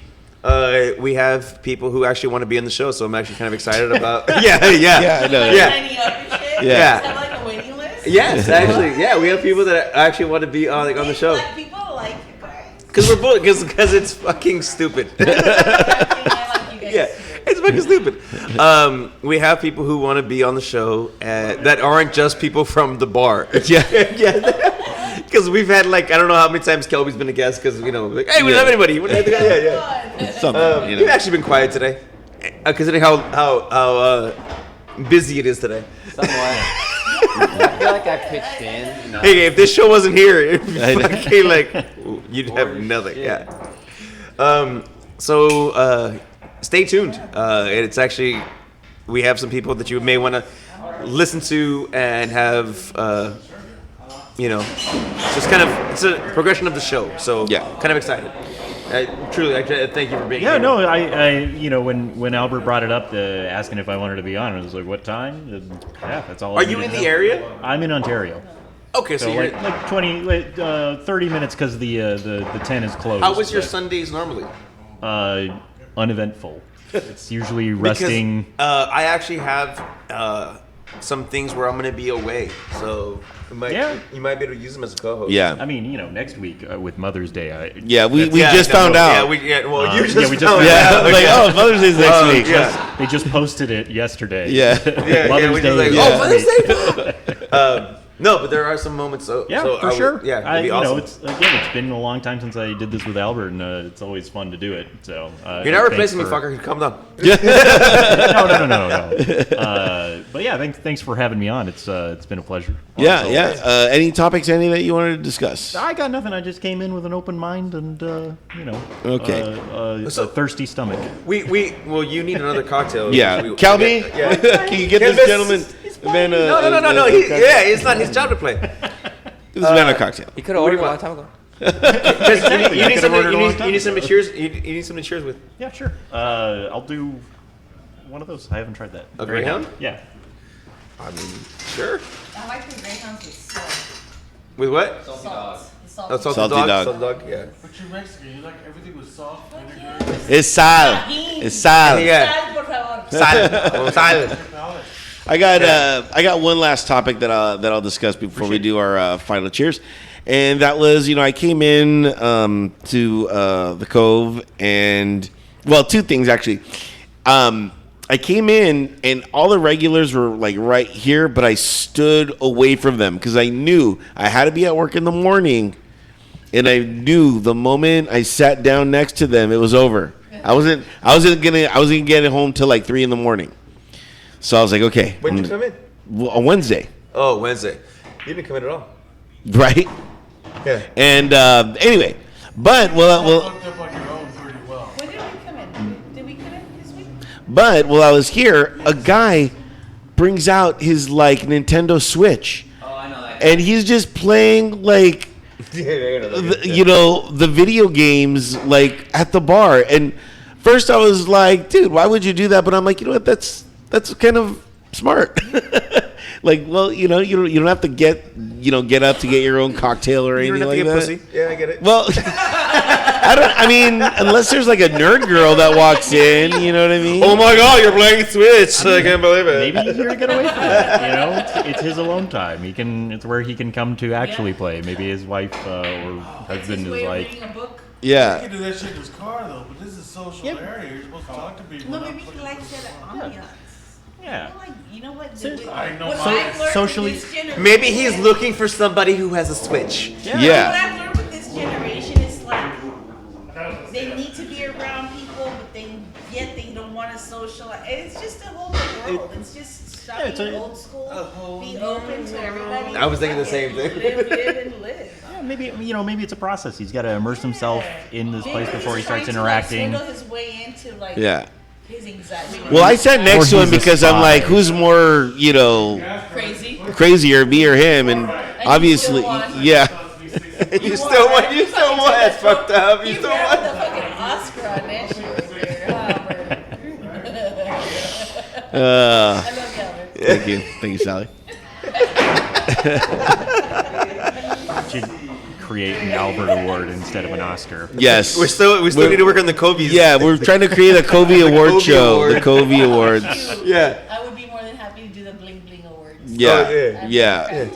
We have people who actually want to be on the show, so I'm actually kind of excited about. Yeah. I know. Yeah. Signing up and shit? Yeah. Is that like a waiting list? Yes, actually, yeah. We have people that actually want to be on the show Black people like you guys. because we're bullied because it's fucking stupid. I like you guys. Yeah, it's fucking stupid. We have people who want to be on the show that aren't just people from the bar. Yeah. Because we've had I don't know how many times Kelby's been a guest because like, hey, we don't have anybody. Yeah. Something, You've actually been quiet today, considering how busy it is today. Somewhat. I feel like I pitched in. Hey, if this show wasn't here, it'd be fucking you'd have nothing. Yeah. So stay tuned. It's actually we have some people that you may want to listen to and have. Just kind of it's a progression of the show. So Yeah. kind of excited. Truly, I thank you for being Yeah, here. no, I when Albert brought it up, asking if I wanted to be on, I was like, "What time?" And yeah, that's all. Are you in the area? I'm in Ontario, Okay, so so you're. like 30 minutes because the 10 is closed. How was your but, Sundays normally? Uneventful. It's usually resting. Because I actually have some things where I'm going to be away, so you might be able to use them as a co-host. Yeah. I mean, next week with Mother's Day. Yeah, we just found out. Yeah, you yeah, just we just found found out. out. Like, oh, Mother's Day's next week. Yeah. They just posted it yesterday. Yeah. Yeah, Mother's we Day. just is oh, next Mother's week. Day. No, but there are some moments. So For sure. Yeah, it'd be awesome. It's been a long time since I did this with Albert, and it's always fun to do it. So You're not replacing me, fucker. Calm down. No. But yeah, thanks for having me on. It's been a pleasure. Yeah. Any topics, any that you wanted to discuss? I got nothing. I just came in with an open mind and Okay. a thirsty stomach. Well, you need another cocktail. Yeah, Calby, can you get this Canvas. gentleman? Man, No. It's not his job to play. This man a cocktail. He could have ordered a long time ago. You need ordered a long something. time You need something to cheers. You need something to cheers with. Yeah, sure. I'll do one of those. I haven't tried that. A Greyhound? Yeah. I mean, sure. I like the Greyhounds with salt. With what? Salty dog. Salt. Oh, salty Salty dog. dog. Salty dog. Yeah. But you're Mexican. You like everything with salt, vinegar. It's sal. It's sal. Yeah. Sal, por favor. Silent. I got one last topic that I'll discuss before we do our final cheers, and that was I came in to the Cove, and well, two things actually. I came in and all the regulars were like right here, but I stood away from them because I knew I had to be at work in the morning, and I knew the moment I sat down next to them, it was over. I wasn't gonna get home till like 3 a.m. So I was like, okay. When did you come in? On Wednesday, Oh, Wednesday. You didn't come in at all. right? Yeah. And anyway, but You hooked up on your own pretty well. When did we come in? Did we come in this week? But while I was here, a guy brings out his like Nintendo Switch, Oh, I know that. and he's just playing like the video games like at the bar. And first I was like, dude, why would you do that? But I'm like, you know what? That's kind of smart. Like, well, you don't have to get up to get your own cocktail or You anything don't have like to that. get pussy. Yeah, I get it. Well, I mean, unless there's like a nerd girl that walks in, you know what I mean? Oh my God, you're playing Switch! I can't believe it. Maybe he's here to get away from it. It's his alone time. It's where he can come to actually play. Maybe his wife or husband Way is of like, reading a book. You Yeah. can do that shit in his car though, but this is a social area. You're supposed to talk to people. No, not maybe put he your likes phone that ambiance. yeah. You know what? I know What my- I've learned socially- with this generation- Maybe he's looking for somebody who has a Switch. What Yeah. I've learned with this generation is like they need to be around people, but yet they don't want to socialize. It's just a whole new world. It's just stop it's being a- old school, be open to everybody. I was thinking the same thing. Live and live. Yeah, maybe it's a process. He's got to immerse himself in this place before he starts interacting. Swindle his way into like Yeah. his anxiety. Well, I sat next to Or him he's a because I'm spy. like, who's more, crazy. crazier, me or him? And obviously, still won. yeah. You still want? That's fucked up. You You still grabbed want? the fucking Oscar on that shit right there, Albert. I love you, Albert. Thank you, Sally. Should create an Albert Award instead of an Oscar. Yes. We still need to work on the Kobe's. Yeah, we're trying to create a Kobe Award Kobe show. Award. The Kobe Awards. Yeah. I would be more than happy to do the Bling Bling Awards. Yeah. Oh, Yeah.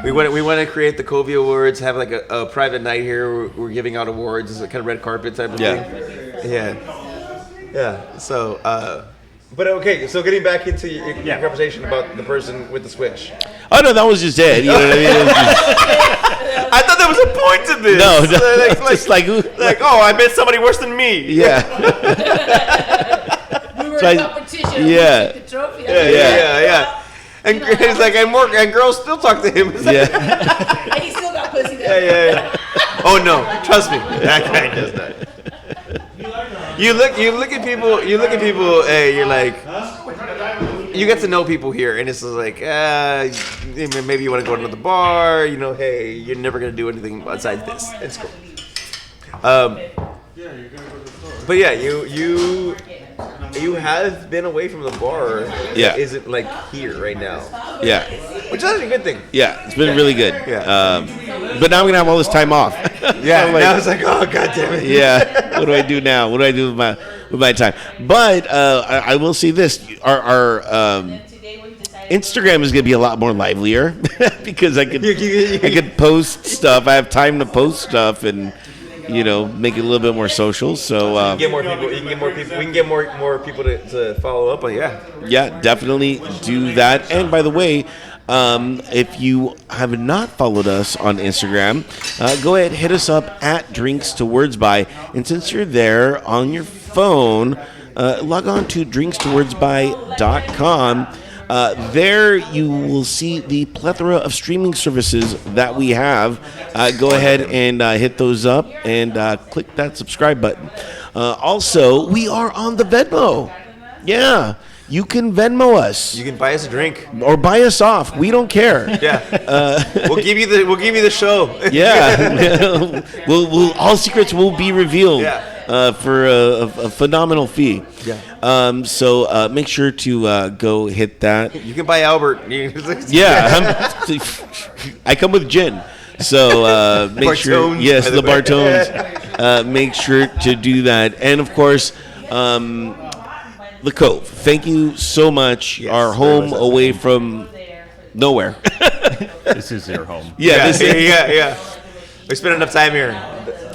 We want to create the Kobe Awards. Have like a private night here. We're giving out awards. It's a kind of red carpet type of Yeah. thing. Yeah. So, but okay. So getting back into your conversation about the person with the Switch. Oh no, that was just it. You know what I mean? It was just, I thought there was a point to this. no, It's like, oh, I met somebody worse than me. yeah. We were So in I- competition. yeah. We took the trophy. Yeah. And it's like, and girls still talk to him. It's like, Yeah. And he still got pussy though. yeah. Oh no, trust me, that guy does that. You look at people. Hey, you're like, you get to know people here, and it's just like, maybe you want to go to another bar. Hey, you're never gonna do anything besides this. It's cool. Yeah, you're gonna go to the store. But yeah, you have been away from the bar. Yeah. That isn't like here right now, Yeah. which is actually a good thing. Yeah. It's been really good. Yeah. But now I'm gonna have all this time off. Yeah. I'm like, Now it's like, oh god damn it. yeah. What do I do now? What do I do with my time? But I will say this: our Today we decided Instagram is gonna be a lot more livelier because I could post stuff. I have time to post stuff and make it a little bit more social. So Get more people. You can get more people. We can get more people to follow up on. Yeah. yeah, definitely do that. And by the way, If you have not followed us on Instagram, go ahead, hit us up at Drinks to Words By. And since you're there on your phone, log on to drinkstowordsby.com. There you will see the plethora of streaming services that we have. Go ahead and hit those up and click that subscribe button. Also, we are on the Venmo. Yeah, you can Venmo us. You can buy us a drink. Or buy us off. We don't care. Yeah. We'll give you the show. Yeah. we'll all secrets will be revealed. Yeah. For a phenomenal fee. Yeah. So make sure to go hit that. You can buy Albert. Yeah. I come with gin. So make sure. Bartones, Yes, by the the way. Bartones. Make sure to do that. And of course, the Cove. Thank you so much. Yes, Our very home much. away from nowhere. This is their home. Yeah. This is, yeah. We spent enough time here.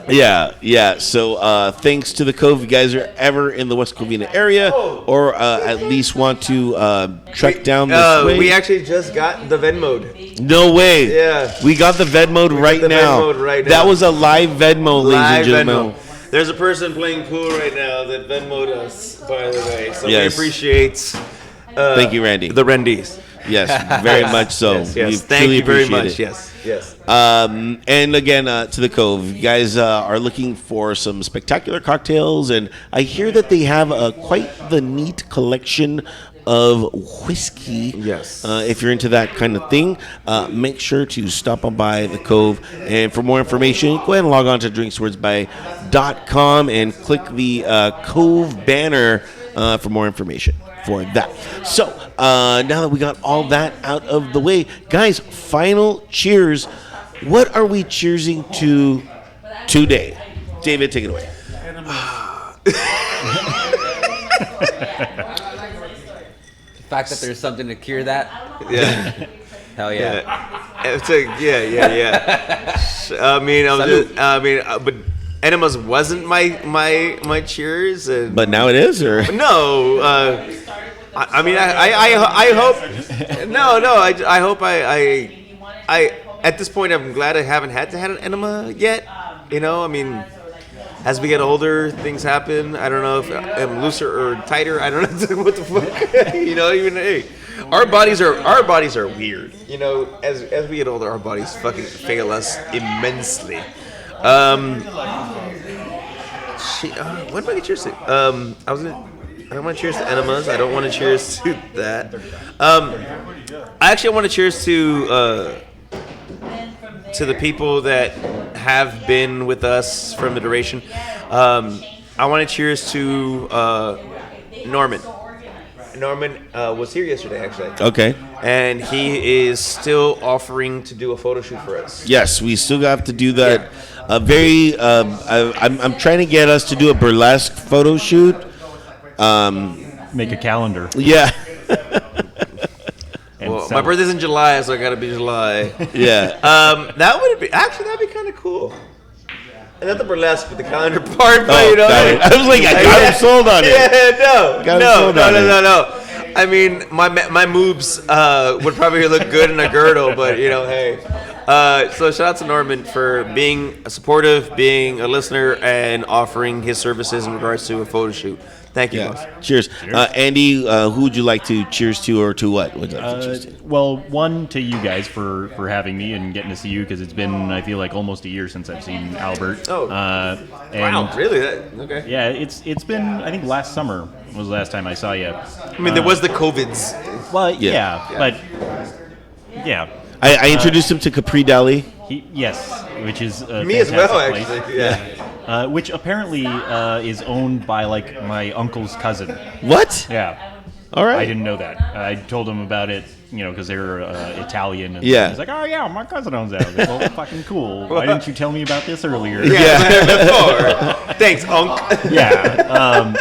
Yeah. So thanks to the Cove. If you guys are ever in the West Covina area or at least want to trek down this way. We actually just got the Venmo'd. No way. Yeah. We got the Venmo'd right the now. Venmo'd right That now. was a live Venmo, ladies and Live gentlemen. Venmo. There's a person playing pool right now that Venmo'd us, by the way. So Yes. we appreciate Thank you, Randy. the Rendys. Yes, very much so. Yes. We Thank truly you very appreciate much. it. Yes. And again, to the Cove, you guys are looking for some spectacular cocktails, and I hear that they have quite the neat collection of whiskey. Yes. If you're into that kind of thing, make sure to stop on by the Cove. And for more information, go ahead and log on to drinkswordsby.com and click the Cove banner for more information for that. So now that we got all that out of the way, guys, final cheers. What are we cheersing to today? David, take it away. The fact that there's something to cure that. Yeah. Hell yeah. It's yeah. But enemas wasn't my cheers, and But now it is, or no. I hope. No. I hope I. At this point, I'm glad I haven't had to have an enema yet. As we get older, things happen. I don't know if I'm looser or tighter. I don't know what the fuck. Our bodies are weird. As we get older, our bodies fucking fail us immensely. What do I get cheers to? I don't want to cheers to enemas. I don't want to cheers to that. I actually want to cheers to the people that have been with us from the duration. I want to cheers to Norman. Norman was here yesterday, actually. okay? And he is still offering to do a photo shoot for us. Yes, we still have to do that. I'm trying to get us to do a burlesque photo shoot. Make a calendar. Yeah, And Well, sell my it. birthday's in July, so I gotta be July. yeah. That'd be kind of cool. And not the burlesque, but the calendar part. But Oh, got it. I was like, I got him sold on it. Yeah, Got him sold on it. no. I mean, my moobs would probably look good in a girdle, but hey. So shout out to Norman for being supportive, being a listener, and offering his services in regards to a photo shoot. Thank you, boss. Yeah. Cheers. Andy, who would you like to cheers to, or to what? Would you like to cheers to? Well, one, to you guys for having me and getting to see you, because it's been, I feel like, almost a year since I've seen Albert. Oh. And Wow, really? Okay. Yeah, it's been, I think last summer was the last time I saw you. I mean, there was the COVIDs. Well, Yeah. but yeah. I introduced him to Capri Deli. Yes, which is a Me as well, fantastic place. actually. Yeah. Which apparently is owned by like my uncle's cousin. What? Yeah. All right. I didn't know that. I told him about it, because they're Italian. And Yeah. he's like, oh, yeah, my cousin owns that. I was like, well, fucking cool. Why didn't you tell me about this earlier? Yeah. Before. Thanks, Unc. Yeah.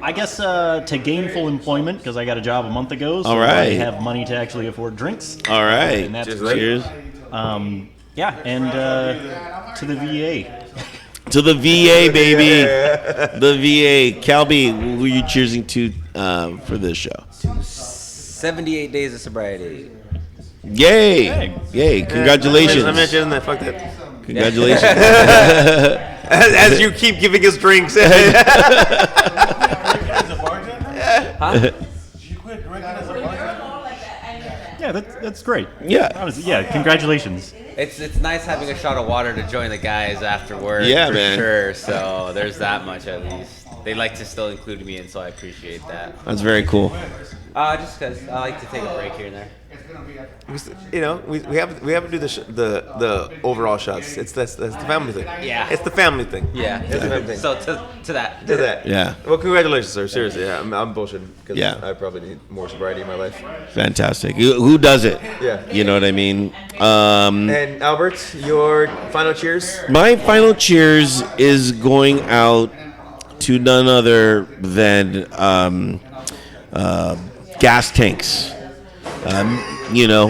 I guess to gainful employment, because I got a job a month ago, so All right. I have money to actually afford drinks. All right. And that's Cheers. great. Cheers. Yeah, and to the VA. To the VA, baby. The VA. Calby, who are you cheersing to for this show? 78 days of sobriety. Yay! Yay! Congratulations! I'm not doing that. Fuck that. Congratulations! As you keep giving us drinks. As a bartender? Huh? Did you quit drinking as a bartender? Yeah, that's great. Yeah. Honestly, yeah, congratulations. It's nice having a shot of water to join the guys afterward. Yeah, for man. sure. So there's that much at least. They like to still include me in, so I appreciate that. That's very cool. Just because I like to take a break here and there. You know, we have to do the overall shots. That's the family thing. Yeah. It's the family thing. Yeah. It's the family thing. So to that. Do that. Yeah. Well, congratulations, sir. Seriously, yeah, I'm bullshitting because Yeah. I probably need more sobriety in my life. Fantastic. Who does it? Yeah. You know what I mean? And Albert, your final cheers. My final cheers is going out to none other than gas tanks. You know,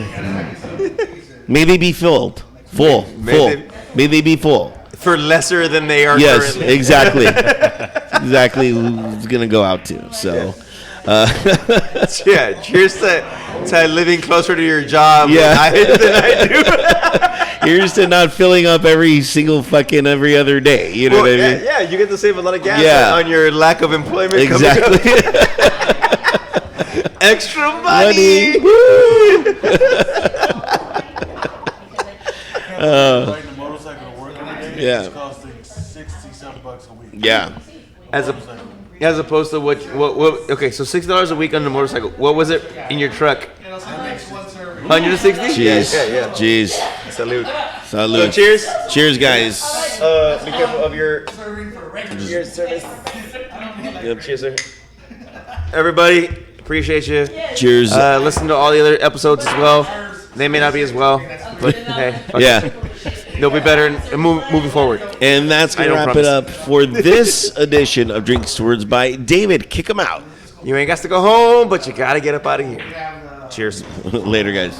may they be full. May they be full. For lesser than they are Yes, currently. exactly. Exactly who's going to go out to. So, Yeah, cheers to living closer to your job Yeah. than I do. here's to not filling up every single fucking every other day. You know Well, what I mean? yeah, you get to save a lot of gas Yeah. on your lack of employment. Exactly. Coming up. Extra money. Riding a motorcycle to work every day. Yeah. It's costing $60-some a week. Yeah. As opposed to what? Okay, so $60 a week on the motorcycle. What was it in your truck? 160. Jeez. Yeah. Jeez. Salute. Salute. So cheers. Cheers, guys. Be careful of your service. Yep. Cheers, sir. Everybody, appreciate you. Cheers. Listen to all the other episodes as well. They may not be as well, but hey, fuck Yeah. it. They'll be better moving forward. And that's going I to don't wrap promise. it up for this edition of Drink Stewards by David. Kick 'em out. You ain't got to go home, but you got to get up out of here. Cheers. Later, guys.